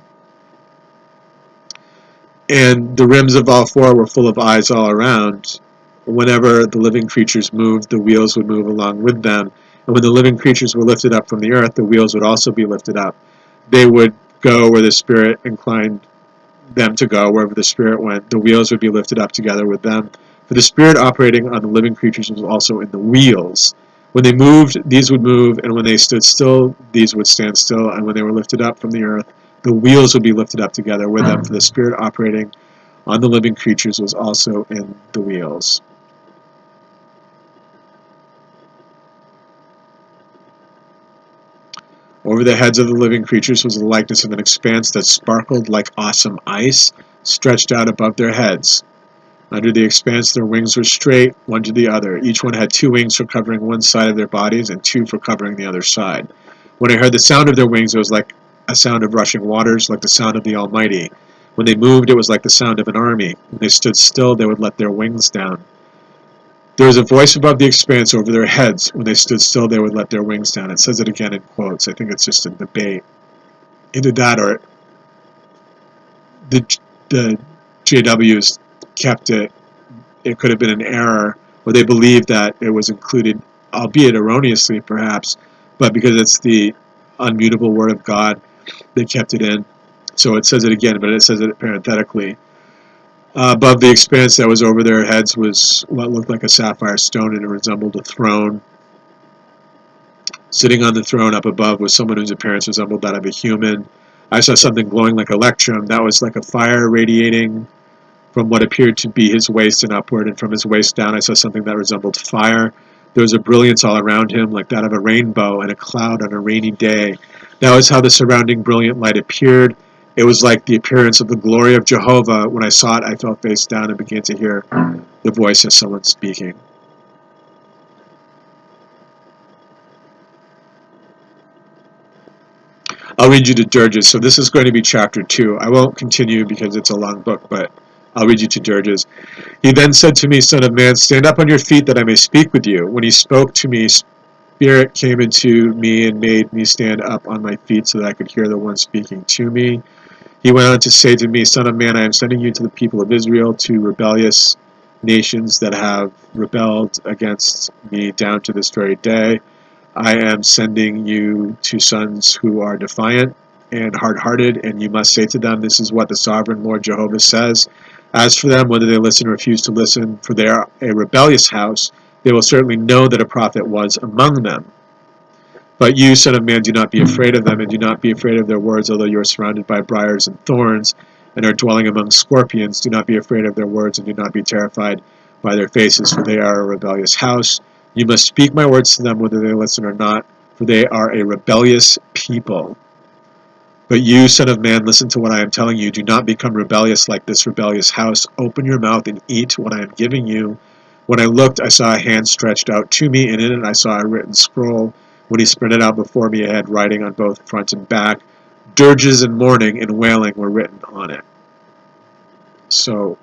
And the rims of all 4 were full of eyes all around. Whenever the living creatures moved, the wheels would move along with them. And when the living creatures were lifted up from the earth, the wheels would also be lifted up. They would go where the Spirit inclined them to go. Wherever the Spirit went, the wheels would be lifted up together with them. For the Spirit operating on the living creatures was also in the wheels. When they moved, these would move, and when they stood still, these would stand still. And when they were lifted up from the earth, the wheels would be lifted up together with them. For the Spirit operating on the living creatures was also in the wheels. Over the heads of the living creatures was the likeness of an expanse that sparkled like awesome ice, stretched out above their heads. Under the expanse their wings were straight, one to the other. Each one had 2 wings for covering one side of their bodies and 2 for covering the other side. When I heard the sound of their wings, it was like a sound of rushing waters, like the sound of the Almighty. When they moved, it was like the sound of an army. When they stood still, they would let their wings down. There was a voice above the expanse over their heads. When they stood still, they would let their wings down. It says it again in quotes. I think it's just a debate. Either that or the JWs kept it. It could have been an error, or they believed that it was included, albeit erroneously perhaps, but because it's the unmutable word of God, they kept it in. So it says it again, but it says it parenthetically. Above the expanse that was over their heads was what looked like a sapphire stone, and it resembled a throne. Sitting on the throne up above was someone whose appearance resembled that of a human. I saw something glowing like electrum. That was like a fire radiating from what appeared to be his waist and upward, and from his waist down I saw something that resembled fire. There was a brilliance all around him, like that of a rainbow and a cloud on a rainy day. That was how the surrounding brilliant light appeared. It was like the appearance of the glory of Jehovah. When I saw it, I fell face down and began to hear the voice of someone speaking. I'll read you to dirges. So this is going to be chapter 2. I won't continue because it's a long book, but I'll read you to dirges. He then said to me, Son of man, stand up on your feet that I may speak with you. When he spoke to me, Spirit came into me and made me stand up on my feet so that I could hear the one speaking to me. He went on to say to me, Son of man, I am sending you to the people of Israel, to rebellious nations that have rebelled against me down to this very day. I am sending you to sons who are defiant and hard-hearted, and you must say to them, this is what the sovereign Lord Jehovah says. As for them, whether they listen or refuse to listen, for they are a rebellious house, they will certainly know that a prophet was among them. But you, son of man, do not be afraid of them, and do not be afraid of their words, although you are surrounded by briars and thorns, and are dwelling among scorpions. Do not be afraid of their words, and do not be terrified by their faces, for they are a rebellious house. You must speak my words to them, whether they listen or not, for they are a rebellious people. But you, son of man, listen to what I am telling you. Do not become rebellious like this rebellious house. Open your mouth and eat what I am giving you. When I looked, I saw a hand stretched out to me, and in it I saw a written scroll. When he spread it out before me, I had writing on both front and back. Dirges and mourning and wailing were written on it. So,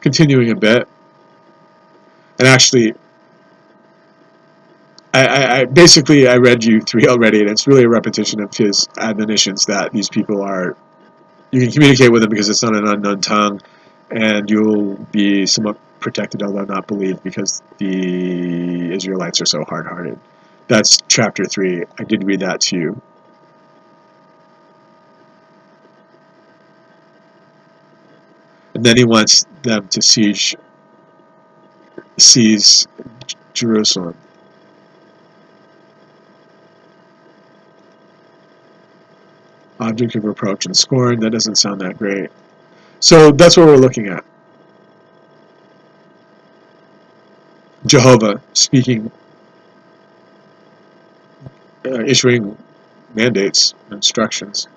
continuing a bit, and actually, basically I read you 3 already, and it's really a repetition of his admonitions that these people are. You can communicate with them because it's not an unknown tongue, and you'll be somewhat protected, although not believed, because the Israelites are so hard-hearted. That's chapter 3. I did read that to you. And then he wants them to seize Jerusalem. Object of reproach and scorn. That doesn't sound that great. So that's what we're looking at. Jehovah speaking, issuing mandates, instructions.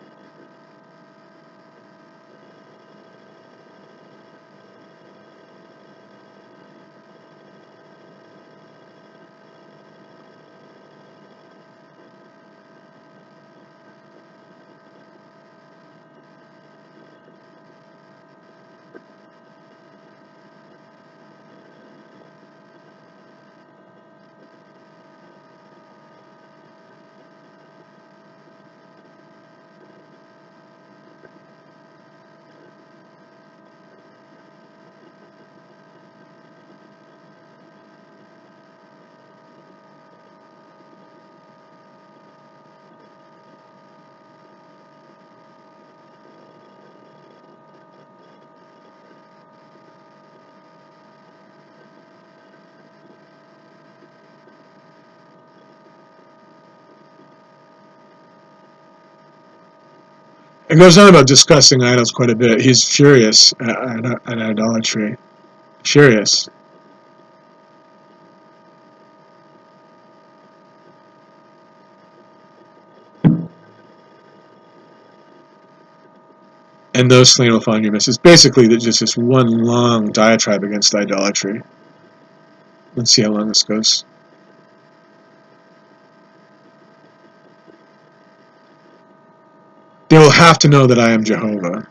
It goes on about discussing idols quite a bit. He's furious at idolatry. Furious. And those slain will fall on your midst. It's basically just this one long diatribe against idolatry. Let's see how long this goes. They will have to know that I am Jehovah.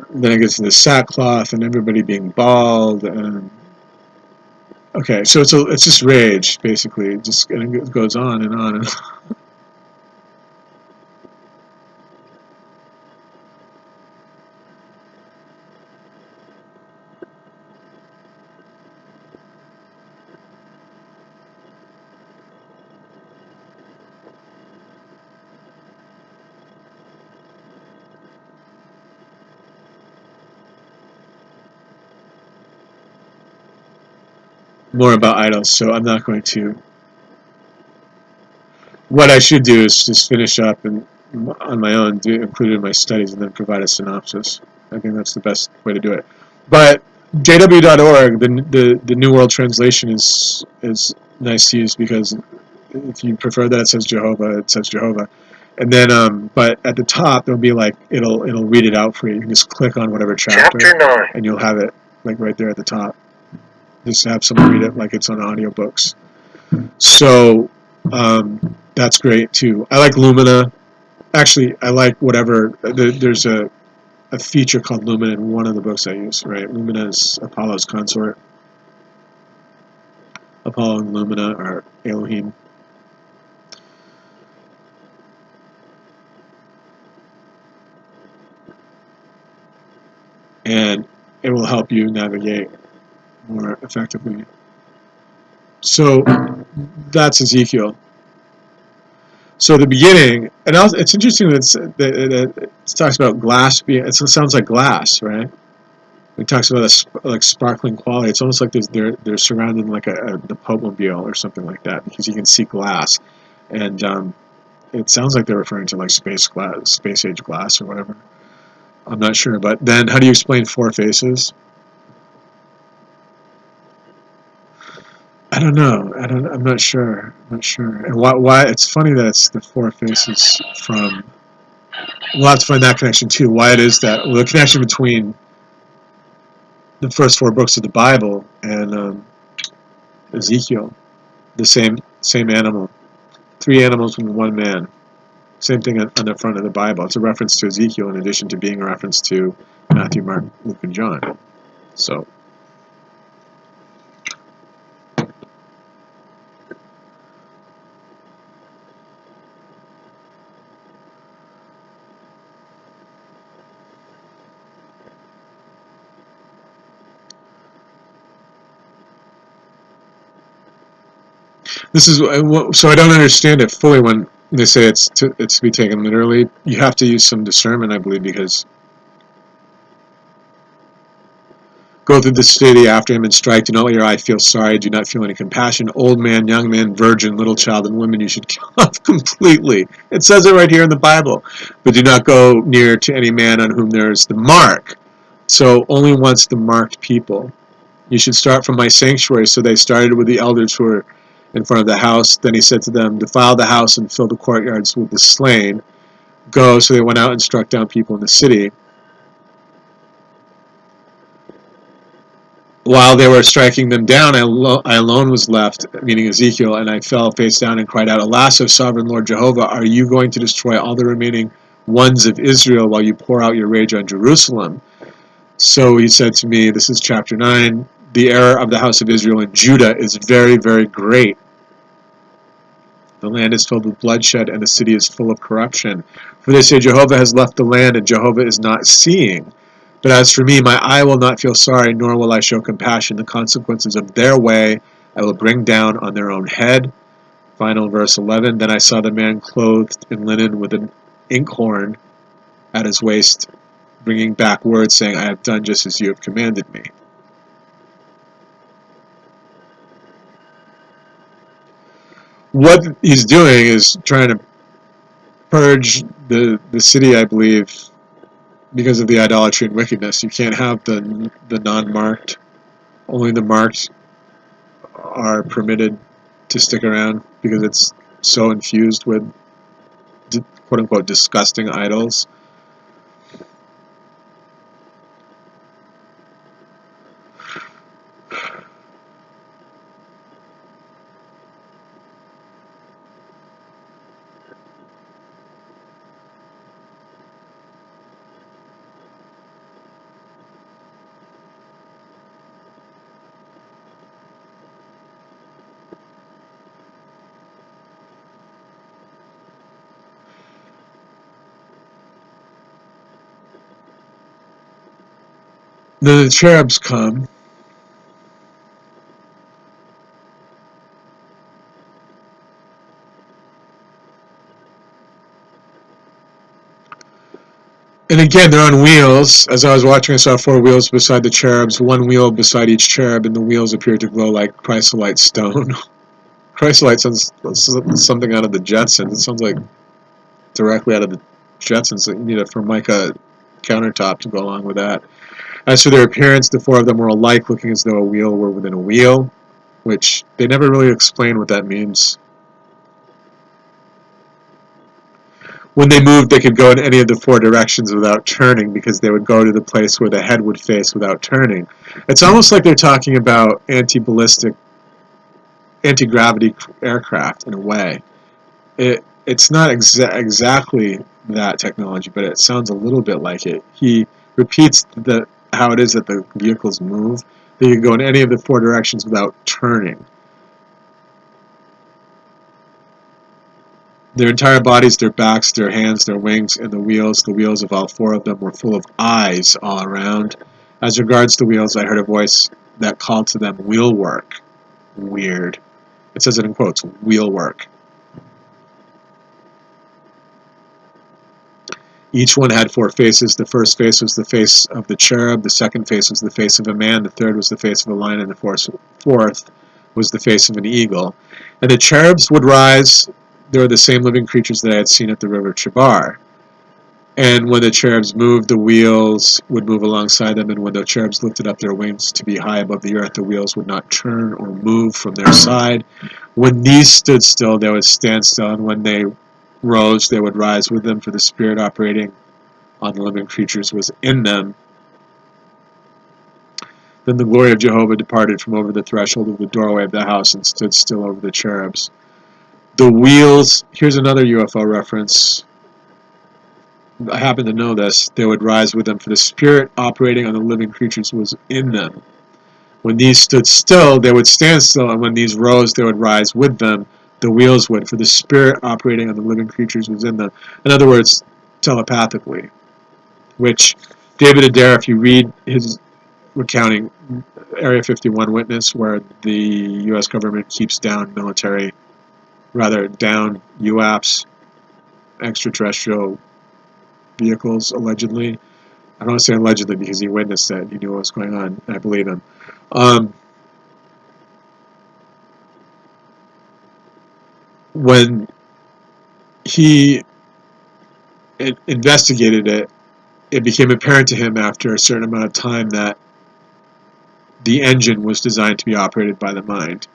Then it gets into sackcloth and everybody being bald. And okay, so it's just rage basically. And it goes on and on and on. More about idols. So I'm not going to. What I should do is just finish up and on my own, include it in my studies, and then provide a synopsis. I think that's the best way to do it. But jw.org, the New World Translation is nice to use because if you prefer that it says Jehovah, it says Jehovah. And then, but at the top there'll be like it'll read it out for you. You can just click on whatever chapter, and you'll have it like right there at the top. Just have someone read it like it's on audiobooks. So that's great too. I like Lumina. Actually, I like whatever. There's a feature called Lumina in one of the books I use. Right, Lumina is Apollo's consort. Apollo and Lumina are Elohim. And it will help you navigate more effectively. So that's Ezekiel. So the beginning, and also, it's interesting that it talks about glass being. It sounds like glass, right? It talks about like sparkling quality. It's almost like they're surrounding like the Popemobile or something like that because you can see glass, and it sounds like they're referring to like space age glass or whatever. I'm not sure, but then how do you explain four faces? I don't know. I'm not sure. I'm not sure. And why? It's funny that it's the four faces from. We'll have to find that connection too. Why it is that? Well, the connection between the first four books of the Bible and Ezekiel, the same animal, three animals with one man. Same thing on the front of the Bible. It's a reference to Ezekiel in addition to being a reference to Matthew, Mark, Luke, and John. So. This is so I don't understand it fully when they say it's to be taken literally. You have to use some discernment, I believe, because go through the city after him and strike. Do not let your eye feel sorry. Do not feel any compassion. Old man, young man, virgin, little child, and women you should kill off completely. It says it right here in the Bible. But do not go near to any man on whom there is the mark. So only once the marked people. You should start from my sanctuary. So they started with the elders who were in front of the house. Then he said to them, defile the house and fill the courtyards with the slain. Go. So they went out and struck down people in the city. While they were striking them down, I alone was left, meaning Ezekiel, and I fell face down and cried out, Alas, O sovereign Lord Jehovah, are you going to destroy all the remaining ones of Israel while you pour out your rage on Jerusalem? So he said to me, this is chapter 9, the error of the house of Israel and Judah is very, very great. The land is filled with bloodshed, and the city is full of corruption. For they say, Jehovah has left the land, and Jehovah is not seeing. But as for me, my eye will not feel sorry, nor will I show compassion. The consequences of their way I will bring down on their own head. Final verse 11. Then I saw the man clothed in linen with an inkhorn at his waist, bringing back words, saying, I have done just as you have commanded me. What he's doing is trying to purge the city, I believe, because of the idolatry and wickedness. You can't have the non-marked. Only the marked are permitted to stick around because it's so infused with quote-unquote disgusting idols. Then the cherubs come. And again, they're on wheels. As I was watching, I saw 4 wheels beside the cherubs, 1 wheel beside each cherub, and the wheels appeared to glow like chrysolite stone. Chrysolite sounds something out of the Jetsons. It sounds like directly out of the Jetsons. You need a Formica countertop to go along with that. As for their appearance, the 4 of them were alike, looking as though a wheel were within a wheel, which they never really explain what that means. When they moved, they could go in any of the 4 directions without turning, because they would go to the place where the head would face without turning. It's almost like they're talking about anti-ballistic, anti-gravity aircraft in a way. It's not exactly that technology, but it sounds a little bit like it. He repeats how it is that the vehicles move. They can go in any of the 4 directions without turning. Their entire bodies, their backs, their hands, their wings, and the wheels of all 4 of them were full of eyes all around. As regards the wheels, I heard a voice that called to them wheelwork. Weird. It says it in quotes, wheelwork. Each one had 4 faces. The first face was the face of the cherub, the second face was the face of a man, the third was the face of a lion, and the fourth was the face of an eagle. And the cherubs would rise. They were the same living creatures that I had seen at the river Chabar. And when the cherubs moved, the wheels would move alongside them, and when the cherubs lifted up their wings to be high above the earth, the wheels would not turn or move from their side. When these stood still, they would stand still, and when they rose, they would rise with them, for the spirit operating on the living creatures was in them. Then the glory of Jehovah departed from over the threshold of the doorway of the house and stood still over the cherubs. The wheels, here's another UFO reference. I happen to know this. They would rise with them, for the spirit operating on the living creatures was in them. When these stood still, they would stand still, and when these rose, they would rise with them. The wheels would, for the spirit operating on the living creatures was in them. In other words, telepathically. Which David Adair, if you read his recounting Area 51 witness, where the U.S. government keeps down down UAPs, extraterrestrial vehicles, allegedly. I don't want to say allegedly because he witnessed it. He knew what was going on. I believe him. When he investigated it, it became apparent to him after a certain amount of time that the engine was designed to be operated by the mind.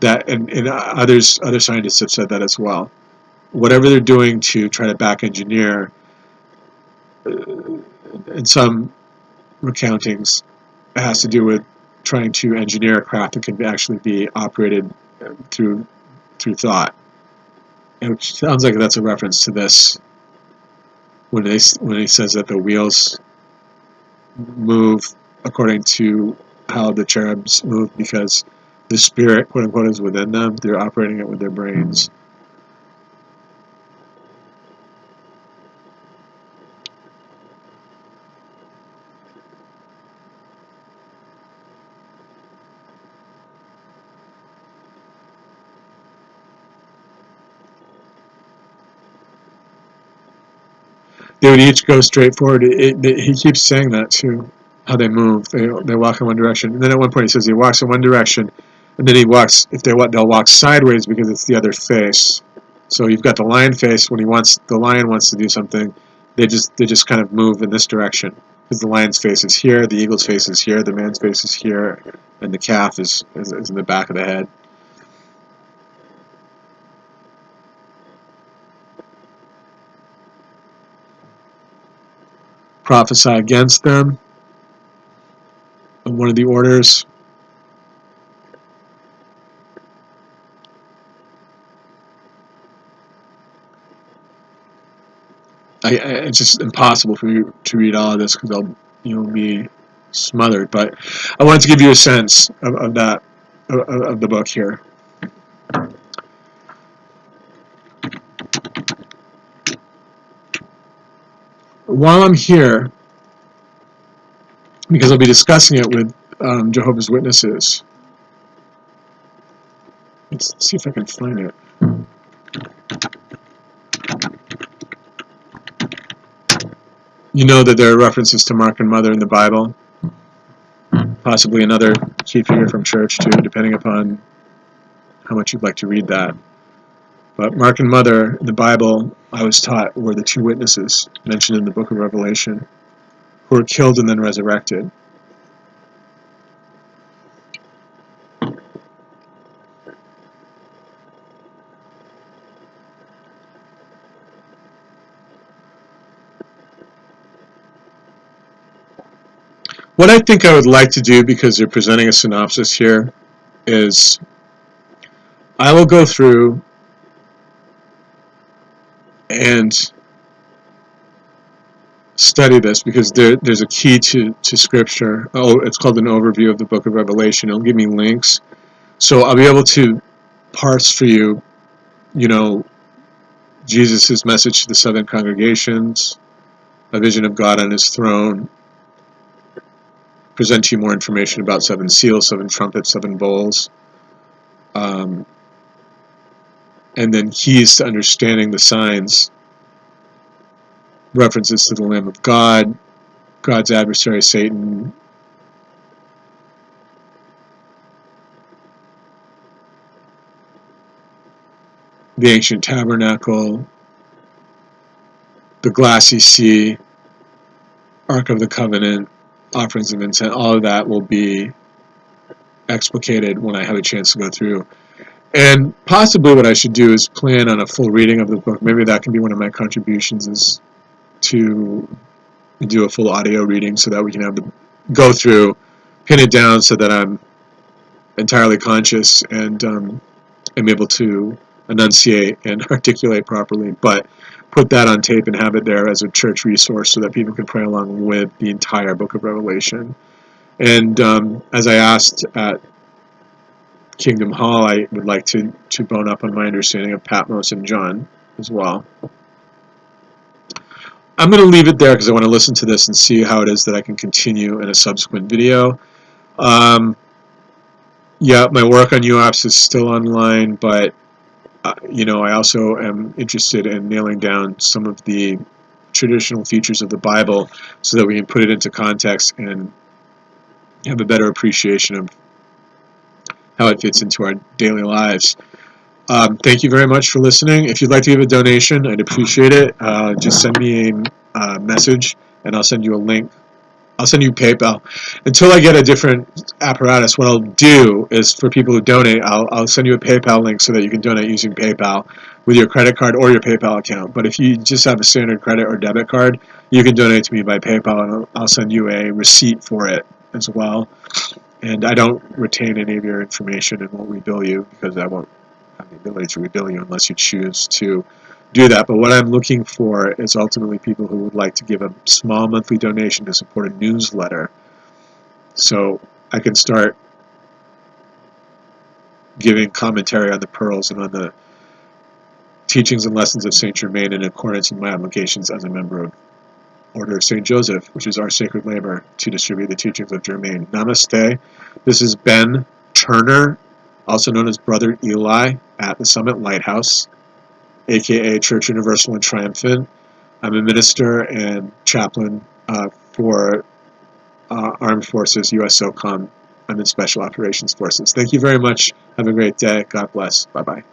That and other scientists have said that as well. Whatever they're doing to try to back engineer, in some recountings, it has to do with trying to engineer a craft that can actually be operated through thought. Which sounds like that's a reference to this when he says that the wheels move according to how the cherubs move because the spirit, quote unquote, is within them. They're operating it with their brains. They would each go straight forward. He keeps saying that too, how they move. They walk in one direction, and then at one point he says he walks in one direction, and then he walks. If they'll walk sideways because it's the other face. So you've got the lion face when the lion wants to do something. They just kind of move in this direction because the lion's face is here, the eagle's face is here, the man's face is here, and the calf is in the back of the head. prophesy against them in one of the orders. It's just impossible for me to read all of this because you'll be smothered. But I wanted to give you a sense of the book here. While I'm here, because I'll be discussing it with Jehovah's Witnesses. Let's see if I can find it. You know that there are references to Mark and Mother in the Bible. Possibly another key figure from church too, depending upon how much you'd like to read that. But Mark and Mother in the Bible, I was taught, were the two witnesses mentioned in the book of Revelation, who were killed and then resurrected. What I think I would like to do, because they're presenting a synopsis here, is I will go through and study this, because there's a key to Scripture. Oh, it's called an overview of the book of Revelation. It'll give me links. So I'll be able to parse for you, Jesus' message to the seven congregations, a vision of God on his throne, present to you more information about seven seals, seven trumpets, seven bowls, and then keys to understanding the signs, references to the Lamb of God, God's adversary Satan, the ancient tabernacle, the glassy sea, Ark of the Covenant, offerings of incense. All of that will be explicated when I have a chance to go through. And possibly what I should do is plan on a full reading of the book. Maybe that can be one of my contributions, is to do a full audio reading so that we can have the go through, pin it down so that I'm entirely conscious and am able to enunciate and articulate properly. But put that on tape and have it there as a church resource so that people can pray along with the entire book of Revelation. And as I asked at Kingdom Hall, I would like to bone up on my understanding of Patmos and John as well. I'm going to leave it there because I want to listen to this and see how it is that I can continue in a subsequent video. Yeah, my work on UAPS is still online, but I also am interested in nailing down some of the traditional features of the Bible so that we can put it into context and have a better appreciation of how it fits into our daily lives. Thank you very much for listening. If you'd like to give a donation, I'd appreciate it. Just send me a message and I'll send you a link. I'll send you PayPal. Until I get a different apparatus, what I'll do is, for people who donate, I'll send you a PayPal link so that you can donate using PayPal with your credit card or your PayPal account. But if you just have a standard credit or debit card, you can donate to me by PayPal, and I'll send you a receipt for it as well. And I don't retain any of your information and won't rebill you, because I won't have the ability to rebill you unless you choose to do that. But what I'm looking for is ultimately people who would like to give a small monthly donation to support a newsletter, so I can start giving commentary on the pearls and on the teachings and lessons of Saint Germain in accordance with my obligations as a member of Order of St. Joseph, which is our sacred labor to distribute the teachings of Germain. Namaste. This is Ben Turner, also known as Brother Eli, at the Summit Lighthouse, aka Church Universal and Triumphant. I'm a minister and chaplain for Armed Forces, U.S. SOCOM. I'm in Special Operations Forces. Thank you very much. Have a great day. God bless. Bye-bye.